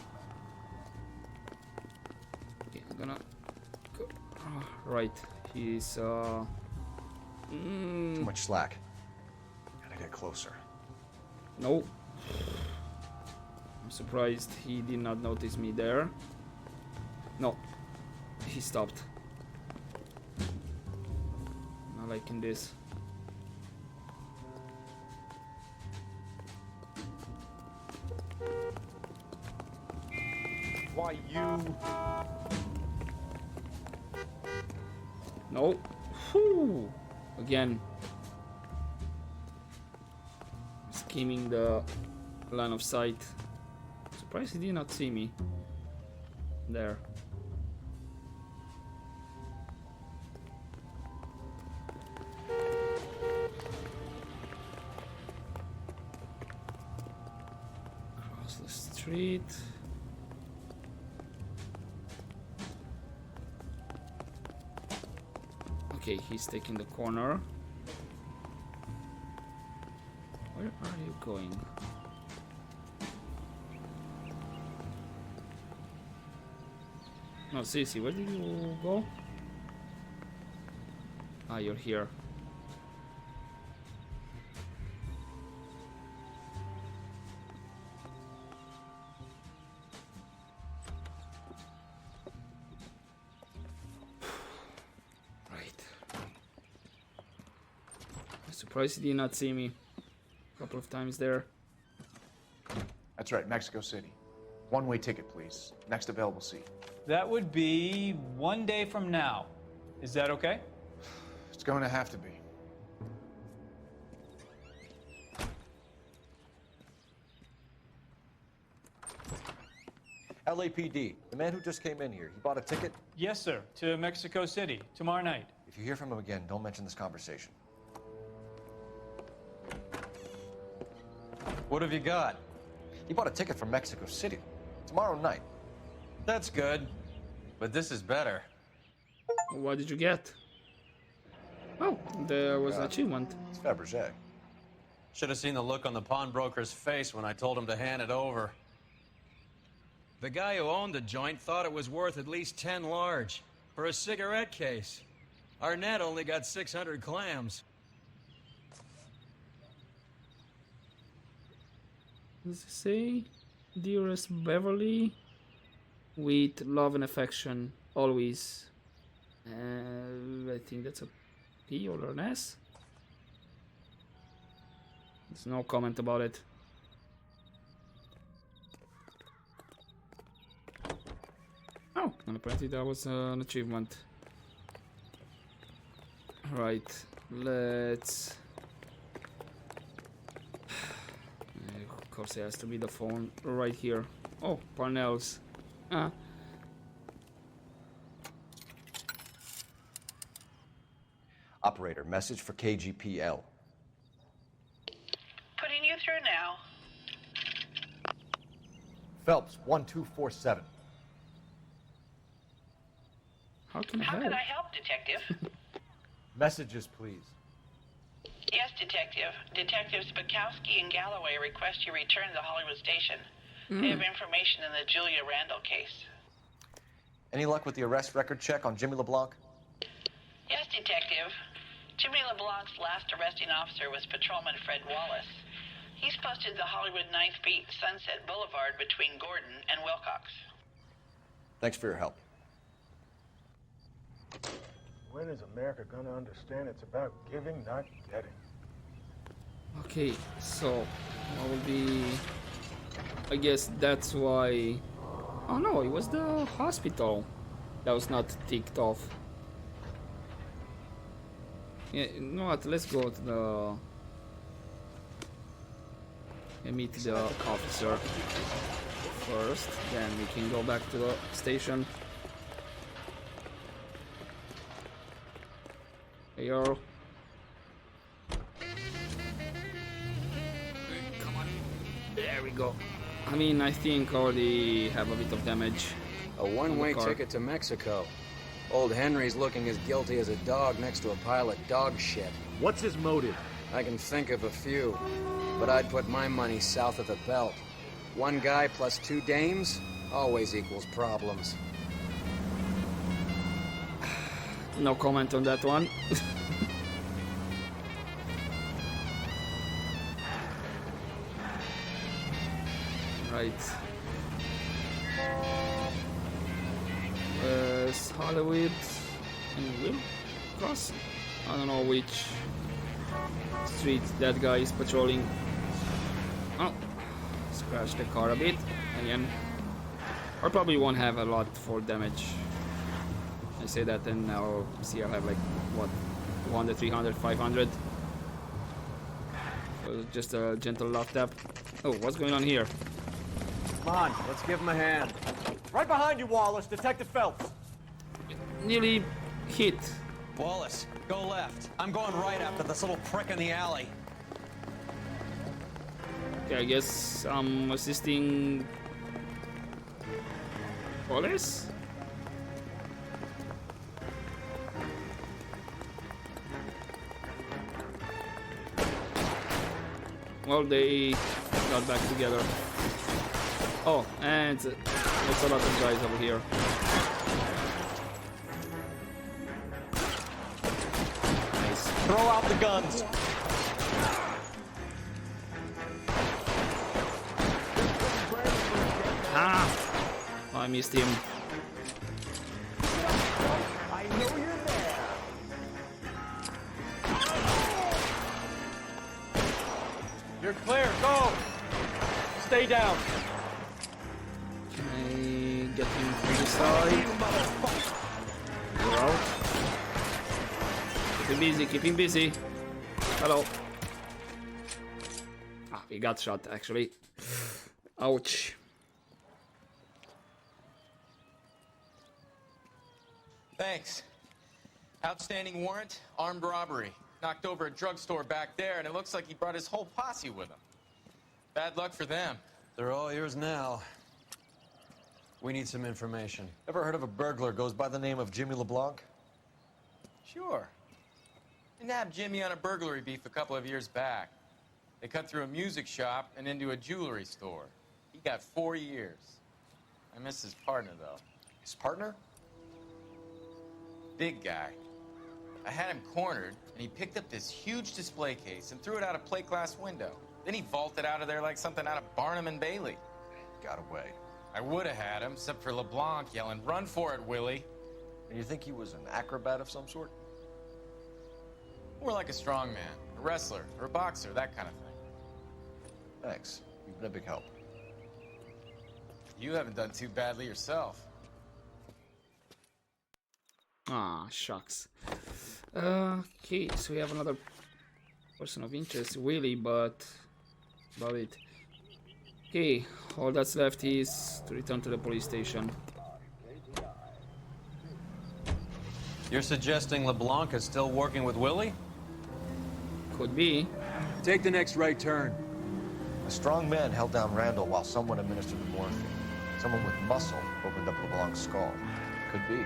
Okay, I'm gonna go. Right, he's Too much slack. Gotta get closer. No. I'm surprised he did not notice me there. No, he stopped. Not liking this. Why you? No. Whew. Again. Skimming the line of sight. Surprised he did not see me. There. street. Okay, he's taking the corner. Where are you going? No, Sissy, where did you go? Ah, you're here. Surprised he did not see me a couple of times there. That's right, Mexico City. One-way ticket, please. Next available seat. That would be 1 day from now. Is that okay? It's going to have to be. LAPD, the man who just came in here, he bought a ticket? Yes, sir. To Mexico City, tomorrow night. If you hear from him again, don't mention this conversation. What have you got? He bought a ticket from Mexico City. Tomorrow night. That's good. But this is better. What did you get? Oh, there was an achievement. It's Fabergé. Should have seen the look on the pawnbroker's face when I told him to hand it over. The guy who owned the joint thought it was worth at least 10 large for a cigarette case. Arnett only got 600 clams. Does it say, dearest Beverly, with love and affection, always? I think that's a P or an S. There's no comment about it. Oh, and apparently that was an achievement. Right, let's... Of course, it has to be the phone right here. Oh, Parnell's. Operator, message for KGPL. Putting you through now. Phelps, 1247. How can I How help? can I help, Detective? Messages, please. Yes, Detective. Detectives Bukowski and Galloway request you return to the Hollywood station. They have information in the Julia Randall case. Any luck with the arrest record check on Jimmy LeBlanc? Yes, Detective. Jimmy LeBlanc's last arresting officer was Patrolman Fred Wallace. He's posted the Hollywood 9th Beat Sunset Boulevard between Gordon and Wilcox. Thanks for your help. When is America gonna understand it's about giving, not getting? Okay, so what will be... I guess that's why... Oh no, it was the hospital that was not ticked off. Yeah, you know what, let's go to the... and meet the officer first, then we can go back to the station. Hey, yo. Come on. There we go. I mean, I think I already have a bit of damage. A one-way ticket to Mexico. Old Henry's looking as guilty as a dog next to a pile of dog shit. What's his motive? I can think of a few, but I'd put my money south of the belt. One guy plus two dames always equals problems. No comment on that one. Right. Hollywood and Wilcox? I don't know which street that guy is patrolling. Oh, scratch the car a bit again. I probably won't have a lot for damage. I say that and I'll see I'll have like what 200, 300, 500. So just a gentle left tap. Oh, what's going on here? Come on, let's give him a hand. Right behind you, Wallace, Detective Phelps. Nearly hit. Wallace, go left. I'm going right after this little prick in the alley. Okay, I guess I'm assisting Police? Well, they got back together. Oh, and there's a lot of guys over here. Nice. Throw out the guns. Ah! I missed him. I know you're there. You're clear. Go. Stay down. Can I get him from the side? You're out. Keep him busy, keep him busy. Hello. Ah, he got shot actually. Ouch. Thanks. Outstanding warrant, armed robbery. Knocked over a drugstore back there, and it looks like he brought his whole posse with him. Bad luck for them. They're all yours now. We need some information. Ever heard of a burglar goes by the name of Jimmy LeBlanc? Sure. I nabbed Jimmy on a burglary beef a couple of years back. They cut through a music shop and into a jewelry store. He got 4 years. I miss his partner, though. His partner? Big guy. I had him cornered, and he picked up this huge display case and threw it out a plate glass window. Then he vaulted out of there like something out of Barnum and Bailey. Got away. I would have had him, except for LeBlanc yelling, "Run for it, Willie!" And you think he was an acrobat of some sort? More like a strongman, a wrestler, or a boxer, that kind of thing. Thanks. You've been a big help. You haven't done too badly yourself. Ah, shucks. Okay, so we have another person of interest, Willie, but about it. Okay, all that's left is to return to the police station. You're suggesting LeBlanc is still working with Willie? Could be. Take the next right turn. A strong man held down Randall while someone administered the morphine. Someone with muscle opened up LeBlanc's skull. Could be.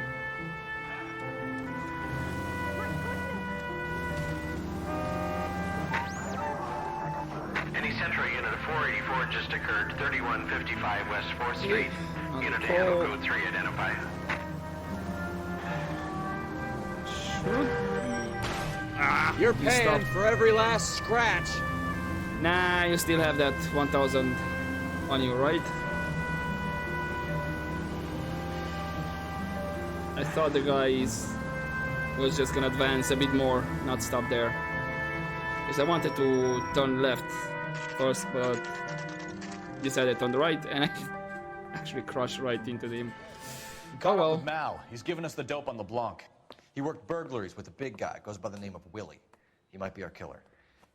Any Central unit of 484 just occurred, 3155 West 4th Street. Unit to handle code 3, identify. You're paying for every last scratch. Nah, you still have that 1,000 on you, right? I thought the guy was just gonna advance a bit more, not stop there. Because I wanted to turn left first, but decided to turn right, and I actually crashed right into him. Caught up with Mao. He's given us the dope on LeBlanc. He worked burglaries with a big guy. Goes by the name of Willie. He might be our killer.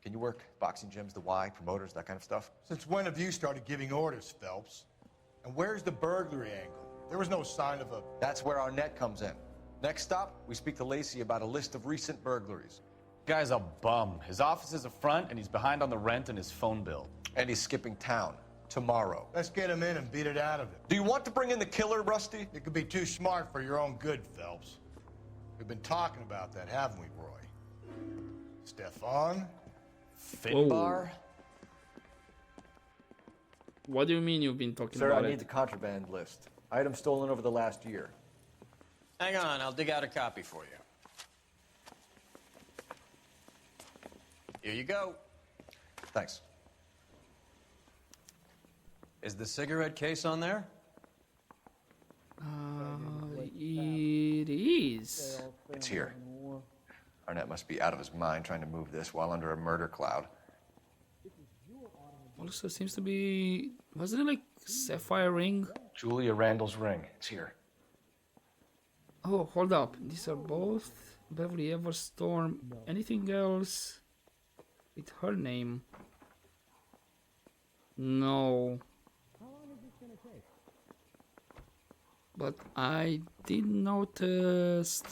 Can you work boxing gyms, the Y, promoters, that kind of stuff? Since when have you started giving orders, Phelps? And where's the burglary angle? There was no sign of a... That's where our net comes in. Next stop, we speak to Lacey about a list of recent burglaries. Guy's a bum. His office is a front, and he's behind on the rent and his phone bill. And he's skipping town tomorrow. Let's get him in and beat it out of him. Do you want to bring in the killer, Rusty? You could be too smart for your own good, Phelps. We've been talking about that, haven't we, Roy? Stefan? Finbar? What do you mean you've been talking Sir, about I it? need the contraband list. Items stolen over the last year. Hang on, I'll dig out a copy for you. Here you go. Thanks. Is the cigarette case on there? It is. It's here. Arnett must be out of his mind trying to move this while under a murder cloud. Also seems to be... Wasn't it like sapphire ring? Julia Randall's ring. It's here. Oh, hold up. These are both Beverly Everstorm. Anything else with her name? No. But I did notice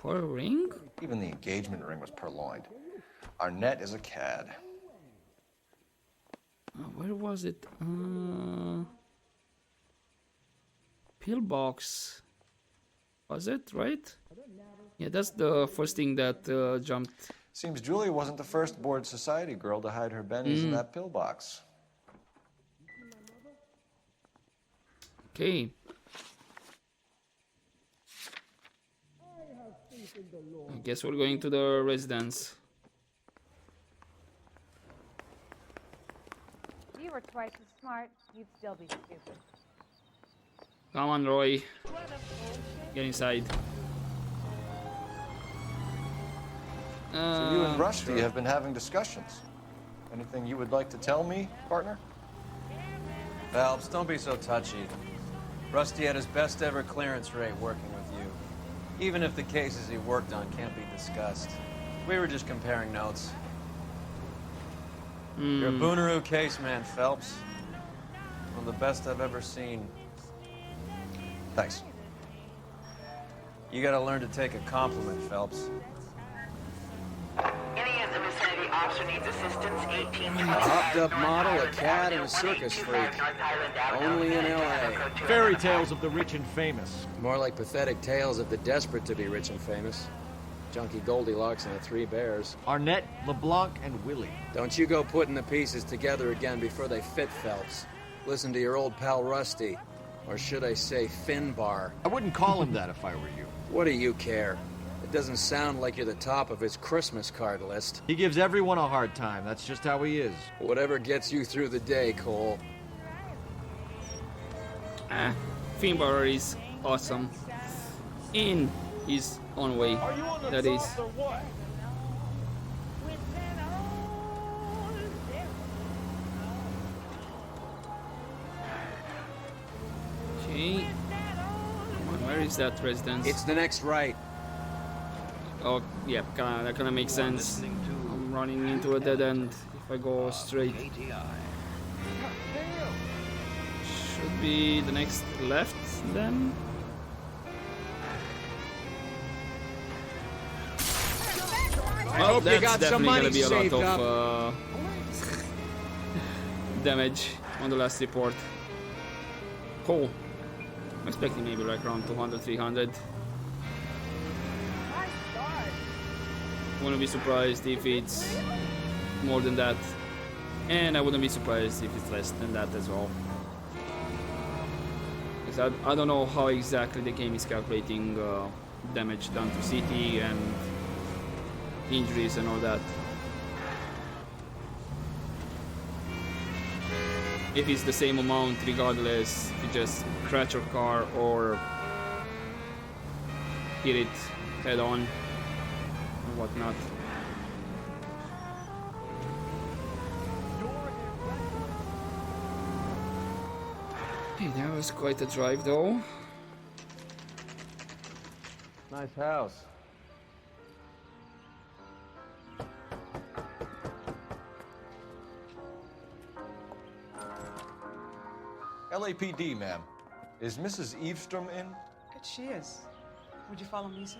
her ring? Even the engagement ring was purloined. Arnett is a cad. Where was it? Pillbox. Was it, right? Yeah, that's the first thing that jumped. Seems Julia wasn't the first bored society girl to hide her bennies in that pillbox. Okay. I guess we're going to the residence. If you were twice as smart, you'd still be stupid. Come on, Roy. Get inside. So you and Rusty have been having discussions. Anything you would like to tell me, partner? Phelps, don't be so touchy. Rusty had his best ever clearance rate working with you. Even if the cases he worked on can't be discussed. We were just comparing notes. You're a Booneroo case man, Phelps. One of the best I've ever seen. Thanks. You gotta learn to take a compliment, Phelps. Any of the vicinity officer needs assistance, 18. A hopped-up model, a cat, and a circus freak. Only in L.A. Fairy tales of the rich and famous. More like pathetic tales of the desperate to be rich and famous. Junkie Goldilocks and the Three Bears. Arnett, LeBlanc, and Willie. Don't you go putting the pieces together again before they fit, Phelps. Listen to your old pal Rusty. Or should I say Finbar? I wouldn't call him that if I were you. What do you care? It doesn't sound like you're the top of his Christmas card list. He gives everyone a hard time. That's just how he is. Whatever gets you through the day, Cole. Finbar is awesome. In his own way. That is. Okay. Come on, where is that residence? It's the next right. Oh, yeah, that kind of makes sense. I'm running into a dead end if I go straight. Should be the next left then. Well, that's definitely gonna be a lot of damage on the last report. Cool. I'm expecting maybe like around 200, 300. Wouldn't be surprised if it's more than that, and I wouldn't be surprised if it's less than that as well. Because I don't know how exactly the game is calculating damage done to city and injuries and all that. If it's the same amount regardless if you just crash your car or hit it head on and whatnot. Okay, that was quite a drive though. Nice house. LAPD, ma'am. Is Mrs. Eavestrom in? She is. Would you follow me, sir?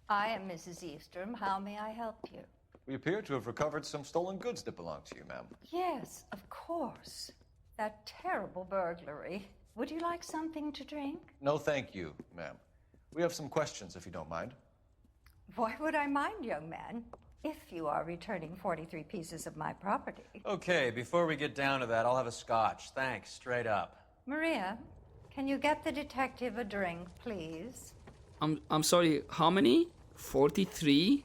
I am Mrs. Eavestrom. How may I help you? We appear to have recovered some stolen goods that belong to you, ma'am. Yes, of course. That terrible burglary. Would you like something to drink? No, thank you, ma'am. We have some questions, if you don't mind. Why would I mind, young man? If you are returning 43 pieces of my property. Okay, before we get down to that, I'll have a scotch. Thanks, straight up. Maria, can you get the detective a drink, please? I'm sorry, how many? 43?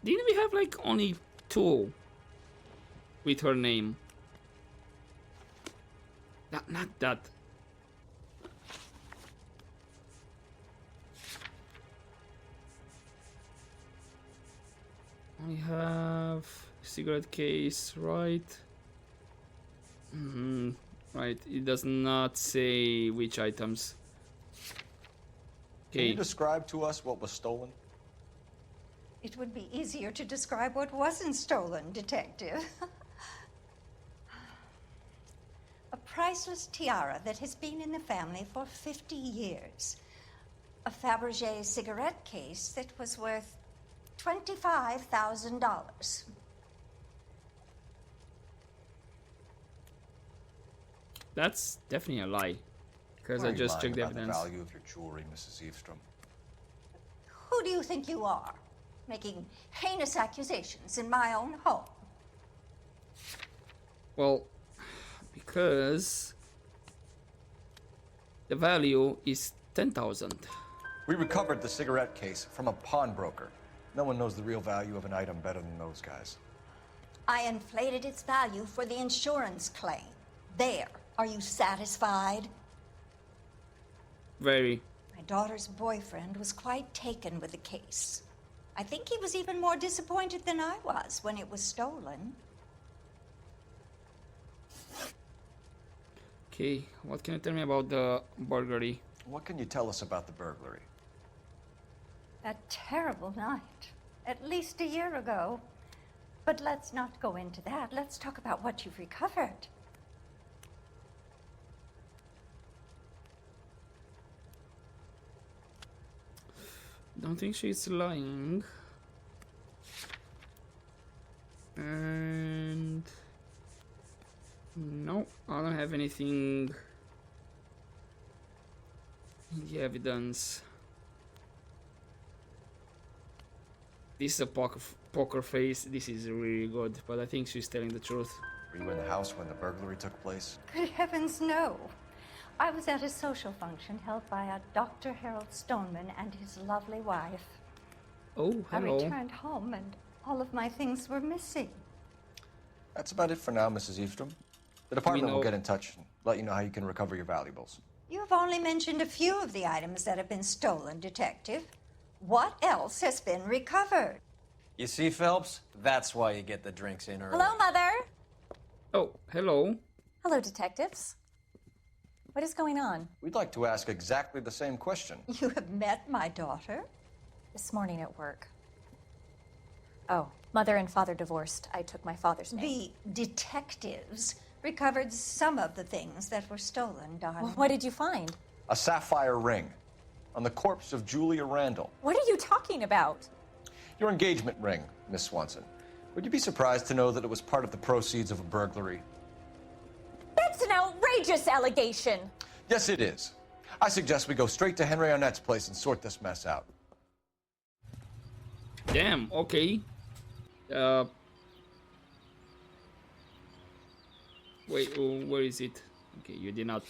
Didn't we have like only 2 with her name? Not that. We have cigarette case, right? Right, it does not say which items. Can you describe to us what was stolen? It would be easier to describe what wasn't stolen, Detective. A priceless tiara that has been in the family for 50 years. A Fabergé cigarette case that was worth $25,000. That's definitely a lie. Because Why I are you just lying checked the about evidence. The value of your jewelry, Mrs. Eavestrom. Who do you think you are? Making heinous accusations in my own home. Well, because the value is 10,000. We recovered the cigarette case from a pawnbroker. No one knows the real value of an item better than those guys. I inflated its value for the insurance claim. There. Are you satisfied? Very. My daughter's boyfriend was quite taken with the case. I think he was even more disappointed than I was when it was stolen. Okay, what can you tell me about the burglary? What can you tell us about the burglary? That terrible night. At least a year ago. But let's not go into that. Let's talk about what you've recovered. Don't think she's lying. And no, I don't have anything in the evidence. This is a poker face. This is really good, but I think she's telling the truth. Were you in the house when the burglary took place? Good heavens, no. I was at a social function held by a Dr. Harold Stoneman and his lovely wife. Oh, hello. I returned home and all of my things were missing. That's about it for now, Mrs. Eavestrom. The department will get in touch and let you know how you can recover your valuables. You've only mentioned a few of the items that have been stolen, Detective. What else has been recovered? You see, Phelps? That's why you get the drinks in early. Hello, Mother. Oh, hello. Hello, detectives. What is going on? We'd like to ask exactly the same question. You have met my daughter? This morning at work. Oh, Mother and Father divorced. I took my father's name. The detectives recovered some of the things that were stolen, darling. Well, what did you find? A sapphire ring on the corpse of Julia Randall. What are you talking about? Your engagement ring, Miss Swanson. Would you be surprised to know that it was part of the proceeds of a burglary? That's an outrageous allegation. Yes, it is. I suggest we go straight to Henry Arnett's place and sort this mess out. Damn, okay. Wait, where is it? Okay, you did not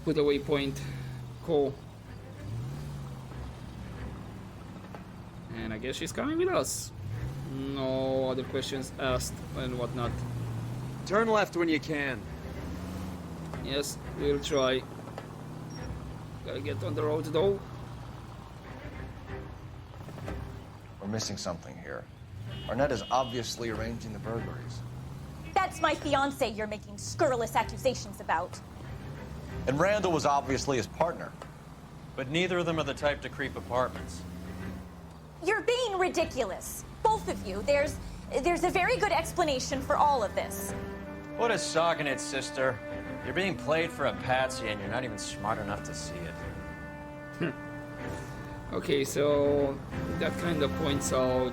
put a waypoint. Cool. And I guess she's coming with us. No other questions asked and whatnot. Turn left when you can. Yes, we'll try. Gotta get on the road though. We're missing something here. Arnett is obviously arranging the burglaries. That's my fiance you're making scurrilous accusations about. And Randall was obviously his partner. But neither of them are the type to creep apartments. You're being ridiculous. Both of you. There's a very good explanation for all of this. What a sogging it, sister. You're being played for a patsy and you're not even smart enough to see it. Okay, so that kind of points out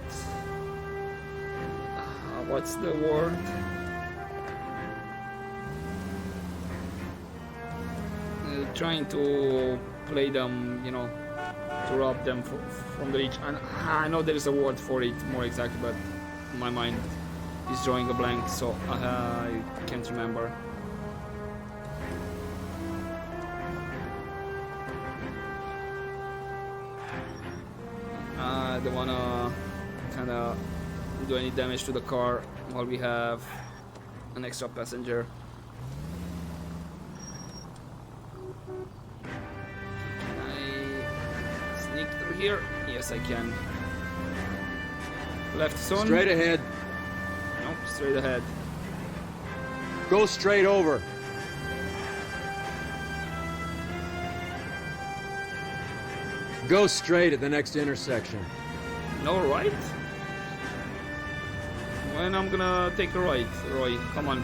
what's the word? Trying to play them, you know, to rob them from the rich. And I know there is a word for it more exactly, but my mind is drawing a blank, so I can't remember. I don't wanna kind of do any damage to the car while we have an extra passenger. Can I sneak through here? Yes, I can. Left zone? Straight ahead. Nope, straight ahead. Go straight over. Go straight at the next intersection. No right? When I'm gonna take a right, Roy? Come on.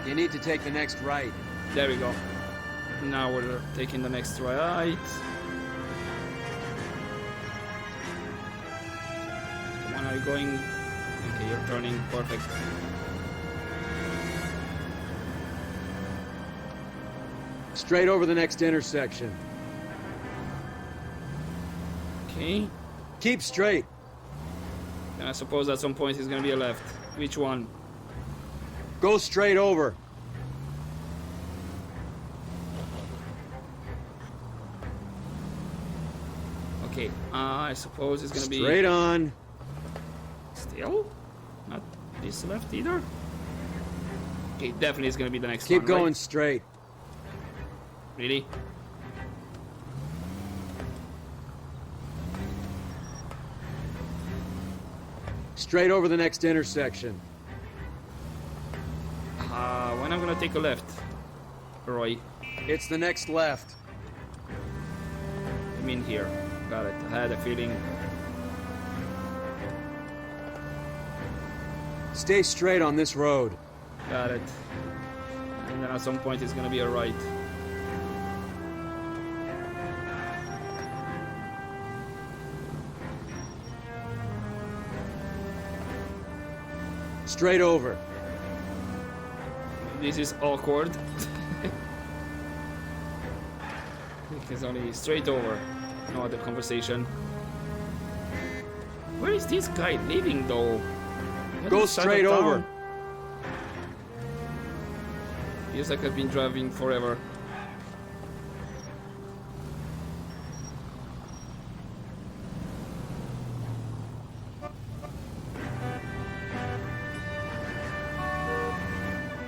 You need to take the next right. There we go. Now we're taking the next right. Come on, are you going? Okay, you're turning. Perfect. Straight over the next intersection. Okay. Keep straight. And I suppose at some point it's gonna be a left. Which one? Go straight over. Okay, I suppose it's gonna be... Straight on. Still? Not this left either? Okay, definitely it's gonna be the next Keep one, going right? straight. Really? Straight over the next intersection. When I'm gonna take a left, Roy? It's the next left. I mean here. Got it. I had a feeling. Stay straight on this road. Got it. And then at some point it's gonna be a right. Straight over. This is awkward. It's only straight over. No other conversation. Where is this guy living though? Go straight over. Feels like I've been driving forever.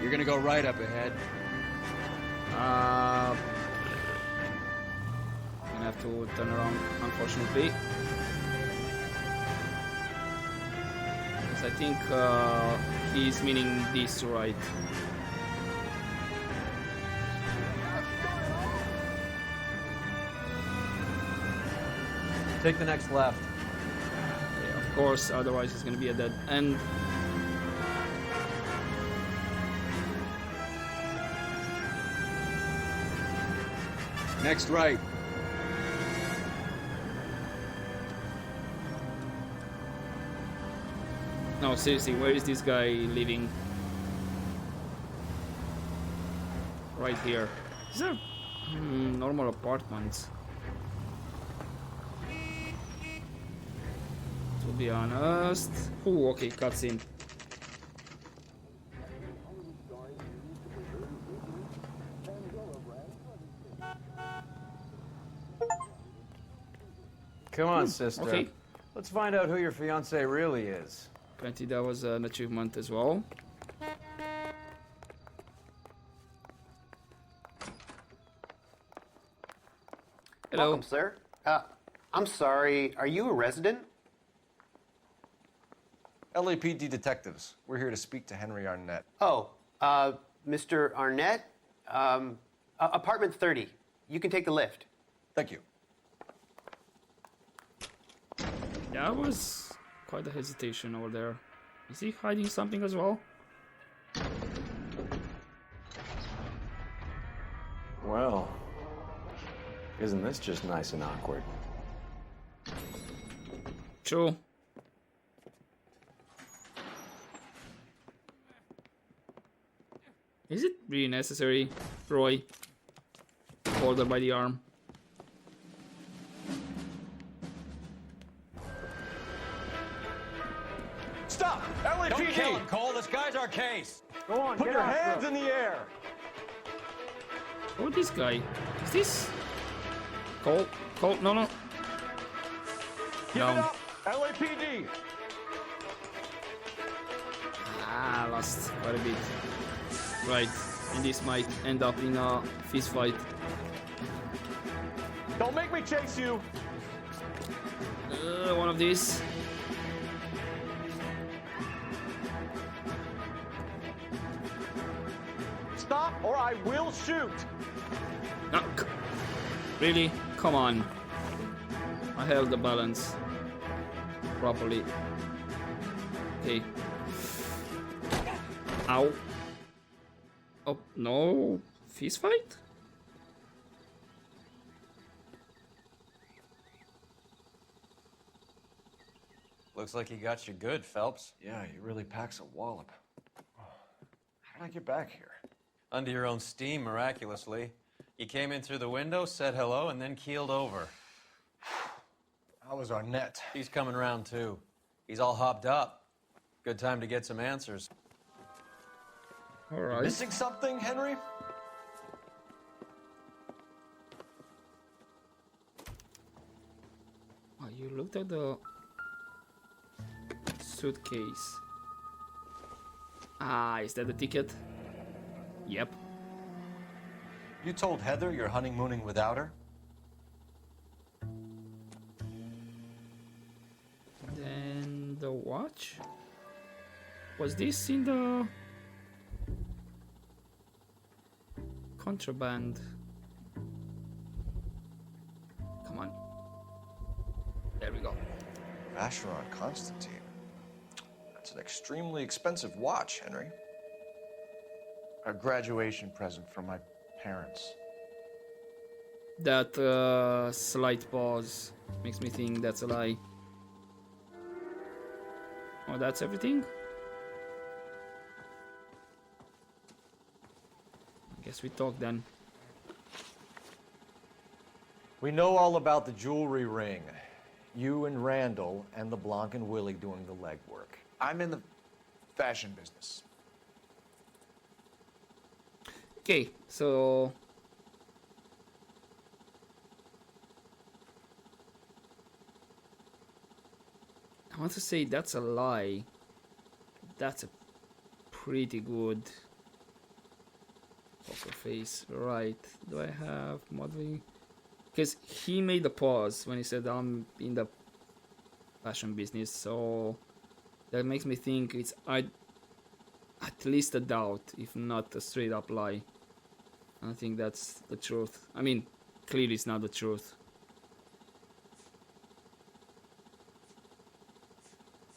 You're gonna go right up ahead. I'm gonna have to turn around, unfortunately. Because I think he's meaning this right. Take the next left. Yeah, of course, otherwise it's gonna be a dead end. Next right. No, seriously, where is this guy living? Right here. These are normal apartments. To be honest. Ooh, okay, cutscene. Come on, sister. Okay. Let's find out who your fiance really is. Apparently that was an achievement as well. Hello. Welcome, sir. I'm sorry, are you a resident? LAPD detectives. We're here to speak to Henry Arnett. Oh, Mr. Arnett? Apartment 30. You can take the lift. Thank you. That was quite a hesitation over there. Is he hiding something as well? Well, isn't this just nice and awkward? True. Is it really necessary, Roy? Hold her by the arm. Stop! LAPD! Don't kill him, Cole. This guy's our case. Go on, put your hands in the air. Oh, this guy. Is this Cole? Cole? No, no. Give it up, LAPD. Ah, lost quite a bit. Right, and this might end up in a fist fight. Don't make me chase you. One of these. Stop, or I will shoot. No, really? Come on. I held the balance properly. Okay. Ow. Oh, no. Fist fight? Looks like he got you good, Phelps. Yeah, he really packs a wallop. How did I get back here? Under your own steam, miraculously. He came in through the window, said hello, and then keeled over. How was Arnett? He's coming around, too. He's all hopped up. Good time to get some answers. All right. Missing something, Henry? Oh, you looked at the suitcase. Ah, is that the ticket? Yep. You told Heather you're honeymooning without her? Then the watch? Was this in the contraband? Come on. There we go. Vacheron Constantine. That's an extremely expensive watch, Henry. A graduation present from my parents. That slight pause makes me think that's a lie. Oh, that's everything? I guess we talk then. We know all about the jewelry ring. You and Randall and LeBlanc and Willie doing the legwork. I'm in the fashion business. Okay, so I want to say that's a lie. That's a pretty good poker face. Right. Do I have modeling? Because he made a pause when he said I'm in the fashion business, so that makes me think it's at least a doubt, if not a straight up lie. I think that's the truth. I mean, clearly it's not the truth.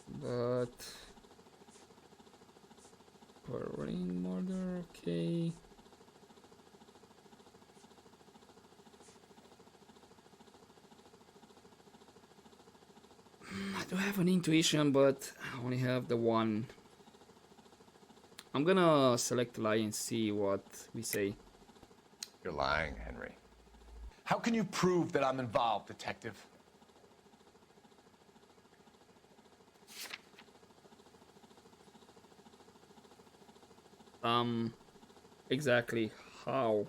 But Perrine murder, okay. I do have an intuition, but I only have the one. I'm gonna select lie and see what we say. You're lying, Henry. How can you prove that I'm involved, detective? Exactly how?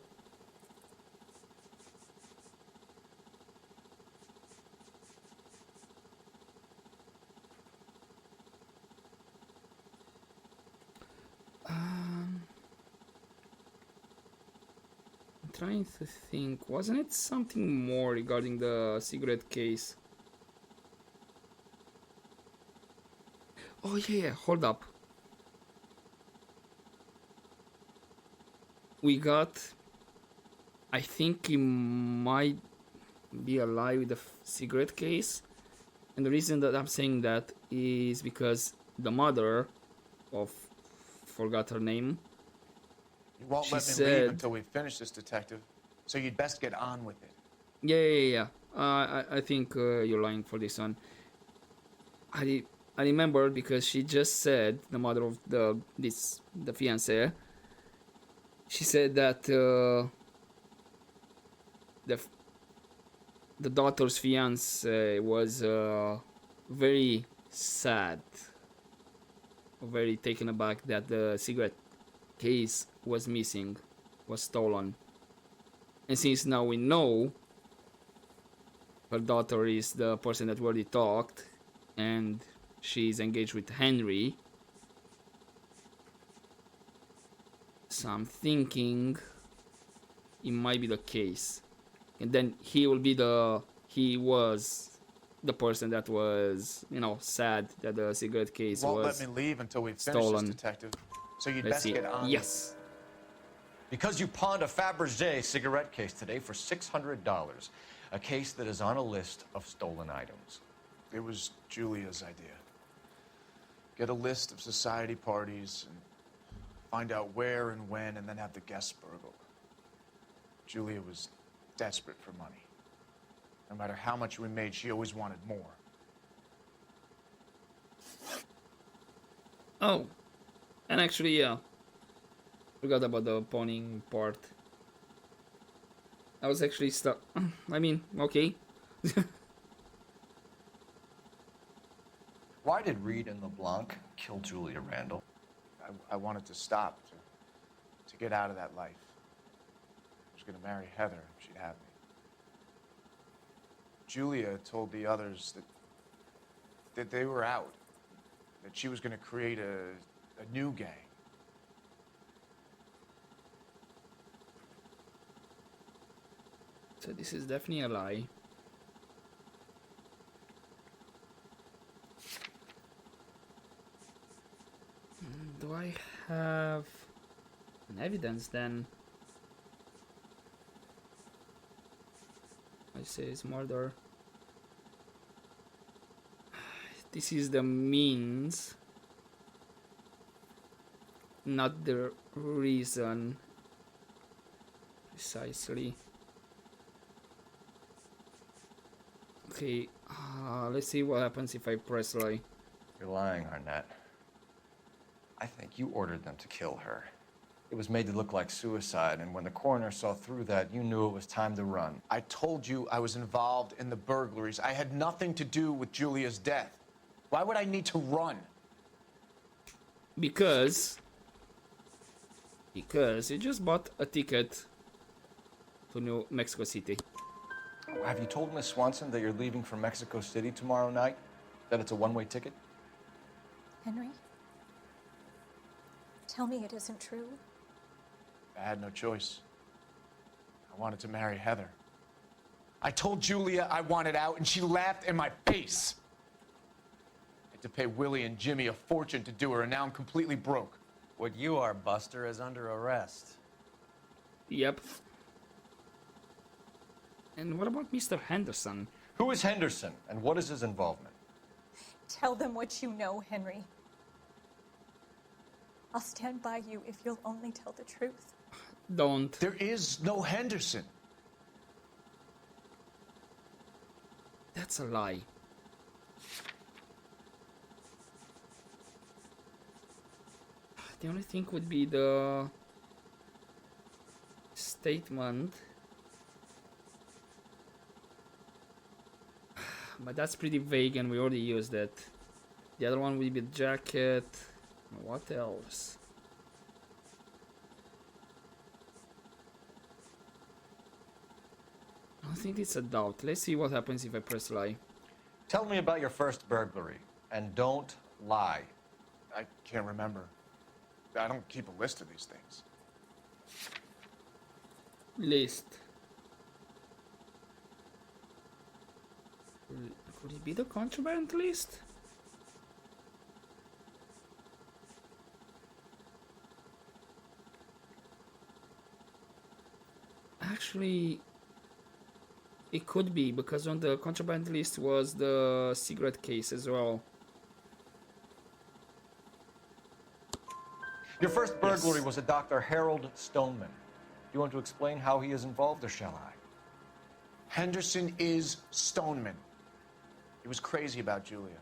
I'm trying to think. Wasn't it something more regarding the cigarette case? Oh yeah, hold up. We got, I think it might be a lie with the cigarette case, and the reason that I'm saying that is because the mother of, forgot her name, You won't she let me said, leave until we finish this, detective. So you'd best get on with it. yeah. I think you're lying for this one. I remember because she just said, the mother of the fiancé, she said that the daughter's fiance was very sad, very taken aback that the cigarette case was missing, was stolen. And since now we know her daughter is the person that we already talked, and she's engaged with Henry, so I'm thinking it might be the case. And then he was the person that was, sad that the cigarette case You won't was let me leave until we finish stolen. this, detective. So you'd Let's best see. get on. Yes. Because you pawned a Fabergé cigarette case today for $600. A case that is on a list of stolen items. It was Julia's idea. Get a list of society parties and find out where and when, and then have the guests burgled. Julia was desperate for money. No matter how much we made, she always wanted more. Oh, and actually, yeah, forgot about the pawning part. I was actually stuck. I mean, okay. Why did Reed and LeBlanc kill Julia Randall? I wanted to stop, to get out of that life. I was going to marry Heather if she'd have me. Julia told the others that they were out, that she was going to create a new gang. So this is definitely a lie. Do I have an evidence then? I say it's murder. This is the means, not the reason precisely. Okay, let's see what happens if I press lie. You're lying, Arnett. I think you ordered them to kill her. It was made to look like suicide, and when the coroner saw through that, you knew it was time to run. I told you I was involved in the burglaries. I had nothing to do with Julia's death. Why would I need to run? Because you just bought a ticket to New Mexico City. Have you told Miss Swanson that you're leaving for Mexico City tomorrow night? That it's a one-way ticket? Henry? Tell me it isn't true. I had no choice. I wanted to marry Heather. I told Julia I wanted out, and she laughed in my face. I had to pay Willie and Jimmy a fortune to do her, and now I'm completely broke. What you are, Buster, is under arrest. Yep. And what about Mr. Henderson? Who is Henderson, and what is his involvement? Tell them what you know, Henry. I'll stand by you if you'll only tell the truth. Don't. There is no Henderson. That's a lie. The only thing would be the statement. But that's pretty vague and we already used it. The other one would be the jacket. What else? I think it's a doubt. Let's see what happens if I press lie. Tell me about your first burglary, and don't lie. I can't remember. I don't keep a list of these things. List. Could it be the contraband list? Actually, it could be, because on the contraband list was the cigarette case as well. Your first burglary was a Dr. Harold Stoneman. Do you want to explain how he is involved, or shall I? Henderson is Stoneman. He was crazy about Julia.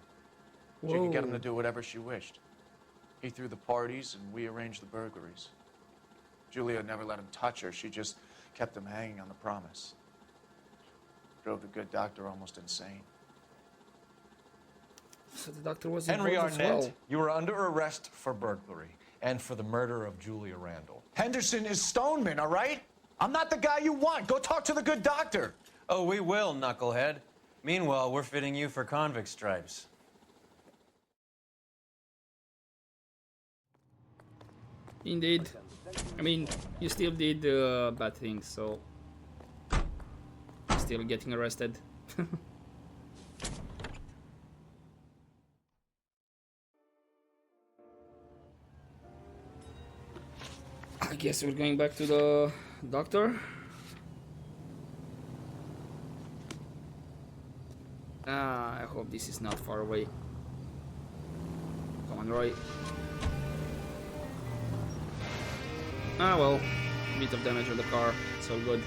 She could get him to do whatever she wished. He threw the parties, and we arranged the burglaries. Julia never let him touch her. She just kept him hanging on the promise. Drove the good doctor almost insane. So the doctor was Henry involved as Arnett, well. you are under arrest for burglary and for the murder of Julia Randall. Henderson is Stoneman, all right? I'm not the guy you want. Go talk to the good doctor. Oh, we will, knucklehead. Meanwhile, we're fitting you for convict stripes. Indeed. I mean, you still did bad things, so still getting arrested. I guess we're going back to the doctor. I hope this is not far away. Come on, Roy. Ah well, a bit of damage on the car, it's all good.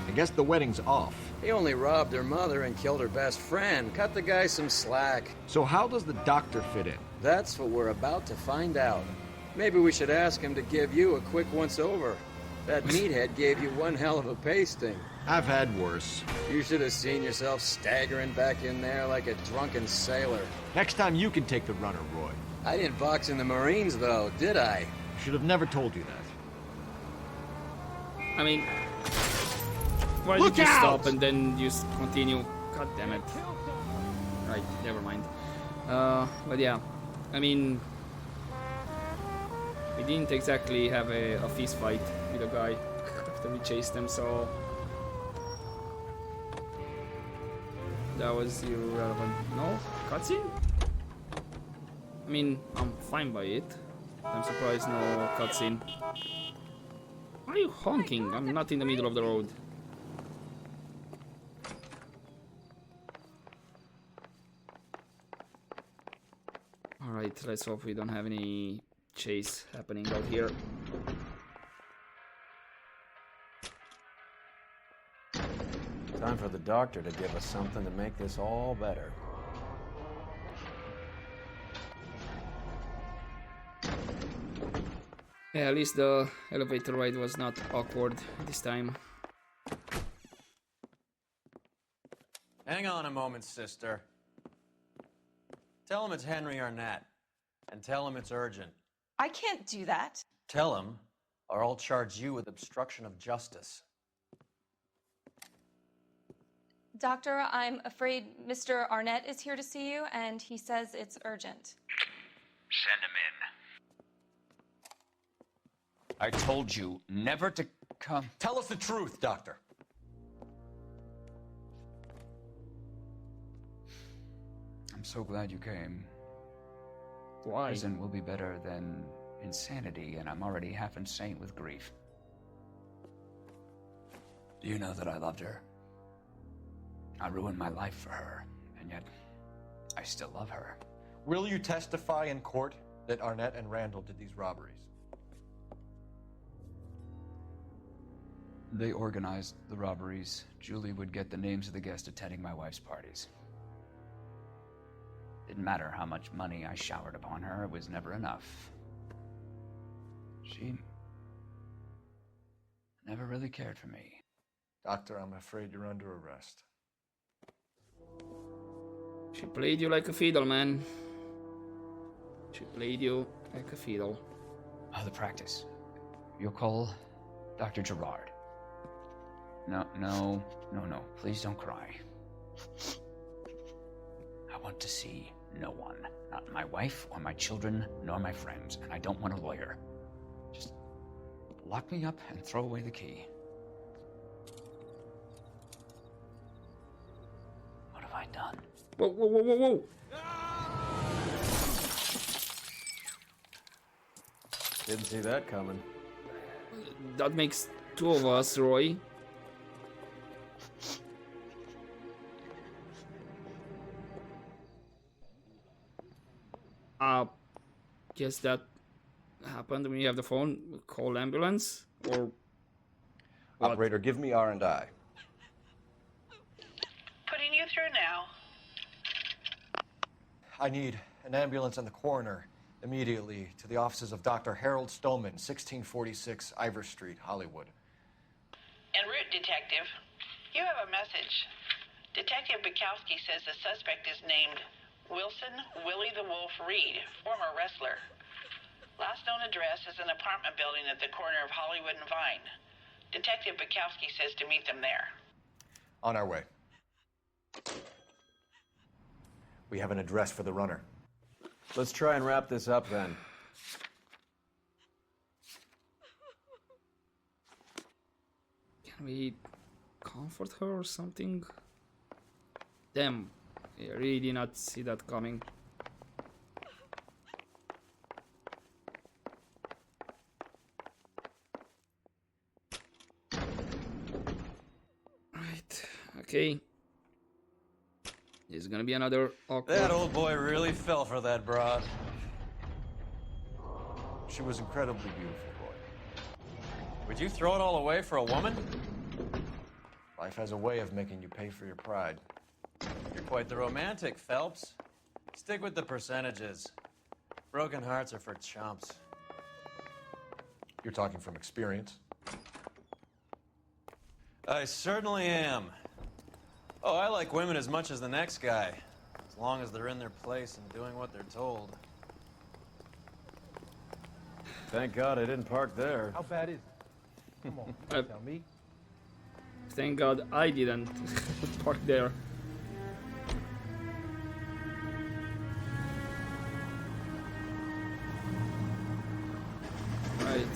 I guess the wedding's off. He only robbed her mother and killed her best friend. Cut the guy some slack. So how does the doctor fit in? That's what we're about to find out. Maybe we should ask him to give you a quick once-over. That meathead gave you one hell of a pasting. I've had worse. You should have seen yourself staggering back in there like a drunken sailor. Next time you can take the runner, Roy. I didn't box in the Marines, though, did I? Should have never told you that. I mean, why Look did you out! stop and then you continue? God damn it. Right, never mind. But yeah, I mean, we didn't exactly have a fist fight with a guy after we chased them, so that was irrelevant. No? Cutscene? I mean, I'm fine by it. I'm surprised no cutscene. Why are you honking? I'm not in the middle of the road. Alright, let's hope we don't have any chase happening out here. Time for the doctor to give us something to make this all better. Yeah, at least the elevator ride was not awkward this time. Hang on a moment, sister. Tell him it's Henry Arnett, and tell him it's urgent. I can't do that. Tell him, or I'll charge you with obstruction of justice. Doctor, I'm afraid Mr. Arnett is here to see you, and he says it's urgent. Send him in. I told you never to come. Tell us the truth, Doctor. I'm so glad you came. Why? Prison will be better than insanity, and I'm already half insane with grief. Do you know that I loved her? I ruined my life for her, and yet I still love her. Will you testify in court that Arnett and Randall did these robberies? They organized the robberies. Julie would get the names of the guests attending my wife's parties. Didn't matter how much money I showered upon her, it was never enough. She never really cared for me. Doctor, I'm afraid you're under arrest. She played you like a fiddle, man. She played you like a fiddle. Oh, the practice. You'll call Dr. Gerard. No. Please don't cry. I want to see no one. Not my wife or my children, nor my friends. And I don't want a lawyer. Just lock me up and throw away the key. What have I done? Whoa. Didn't see that coming. That makes two of us, Roy. Guess that happened when you have the phone. Call ambulance or what? Operator, give me R&I. Putting you through now. I need an ambulance and the coroner immediately to the offices of Dr. Harold Stoneman, 1646 Ivor Street, Hollywood. En route, Detective. You have a message. Detective Bukowski says the suspect is named Wilson Willie the Wolf Reed, former wrestler. Last known address is an apartment building at the corner of Hollywood and Vine. Detective Bukowski says to meet them there. On our way. We have an address for the runner. Let's try and wrap this up then. Can we comfort her or something? Damn, I really did not see that coming. Right, okay. There's gonna be another awkward... That old boy really fell for that broad. She was incredibly beautiful, Roy. Would you throw it all away for a woman? Life has a way of making you pay for your pride. You're quite the romantic, Phelps. Stick with the percentages. Broken hearts are for chumps. You're talking from experience. I certainly am. Oh, I like women as much as the next guy. As long as they're in their place and doing what they're told. Thank God I didn't park there. How bad is it? Come on, tell me. Thank God I didn't park there. Right.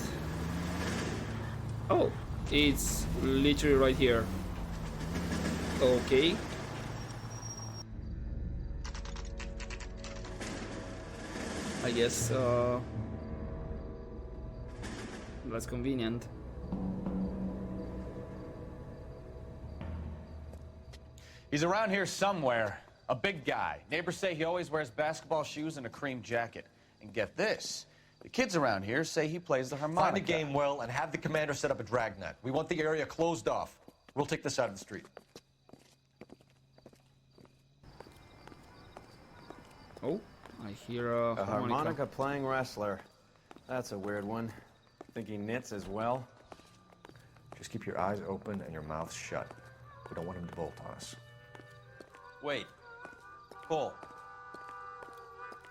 Oh, it's literally right here. Okay. I guess that's convenient. He's around here somewhere. A big guy. Neighbors say he always wears basketball shoes and a cream jacket. And get this, the kids around here say he plays the harmonica. Find the game well and have the commander set up a dragnet. We want the area closed off. We'll take this side of the street. Oh, I hear a harmonica playing wrestler. That's a weird one. Think he knits as well? Just keep your eyes open and your mouth shut. We don't want him to bolt on us. Wait. Cole.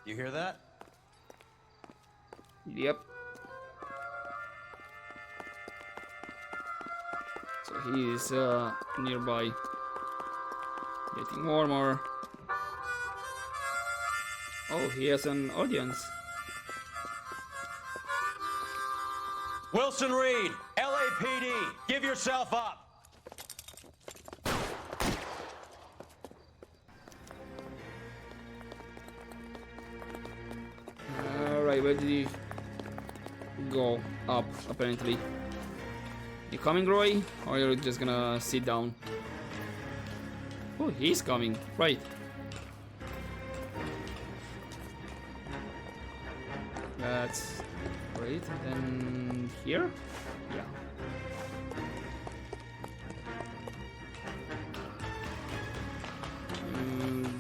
You hear that? Yep. So he is nearby. Getting warmer. Oh, he has an audience. Wilson Reed, LAPD, give yourself up. Alright, where did he go? Up, apparently. You coming, Roy? Or you're just gonna sit down? Oh, he's coming. Right. That's great. And here? Yeah.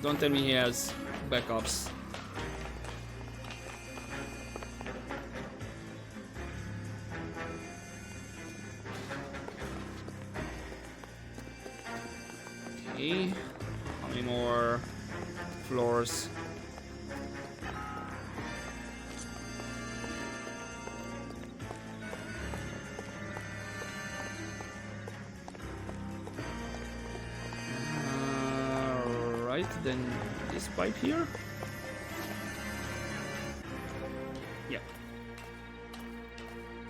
Don't tell me he has backups. Okay. How many more floors? Then this pipe here. Yeah.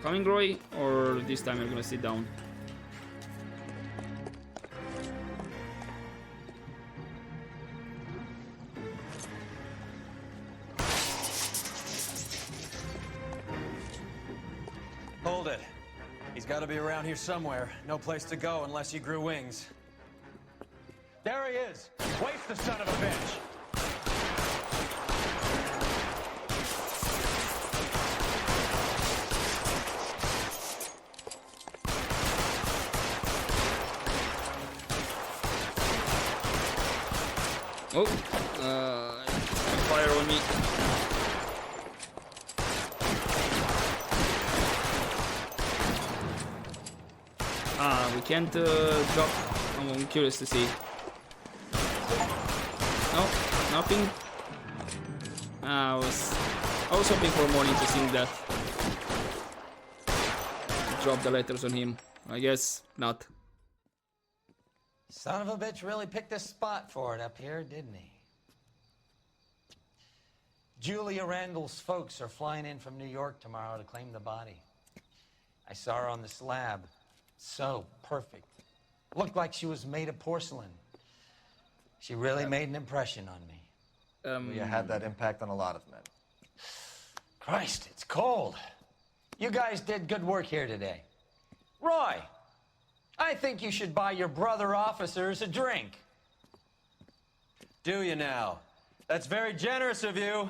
Coming, Roy, or this time you're gonna sit down? Hold it. He's got to be around here somewhere. No place to go unless he grew wings. There he is! Waste the son of a bitch! Oh, fire on me. We can't drop. I'm curious to see. No, nothing. I was hoping for more interesting that. Drop the letters on him. I guess not. Son of a bitch really picked a spot for it up here, didn't he? Julia Randall's folks are flying in from New York tomorrow to claim the body. I saw her on the slab. So perfect. Looked like she was made of porcelain. She really made an impression on me. You had that impact on a lot of men. Christ, it's cold. You guys did good work here today. Roy, I think you should buy your brother officers a drink. Do you now? That's very generous of you,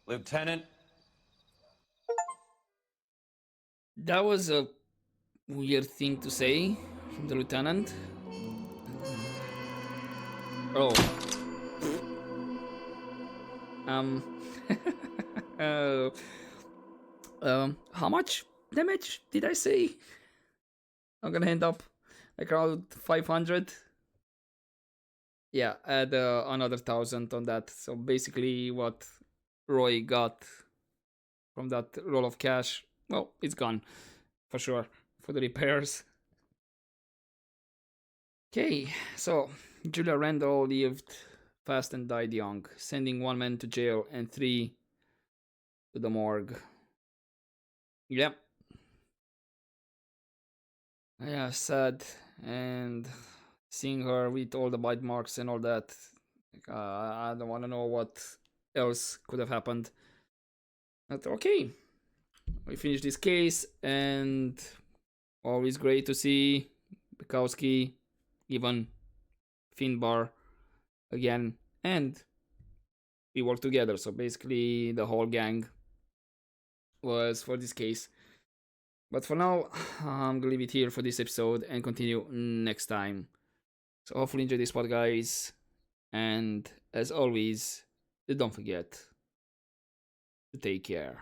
Lieutenant. That was a weird thing to say from the lieutenant. Oh. How much damage did I say? I'm gonna end up like around 500. Yeah, add another 1,000 on that. So basically, what Roy got from that roll of cash, well, it's gone for sure for the repairs. Okay, so Julia Randall lived fast and died young, sending 1 man to jail and 3 to the morgue. Yep. Yeah, sad. And seeing her with all the bite marks and all that, I don't want to know what else could have happened. But okay, we finished this case, and always great to see Bukowski, even Finbar again, and we work together. So basically, the whole gang was for this case. But for now, I'm gonna leave it here for this episode and continue next time. So hopefully enjoy this pod, guys. And as always, don't forget to take care.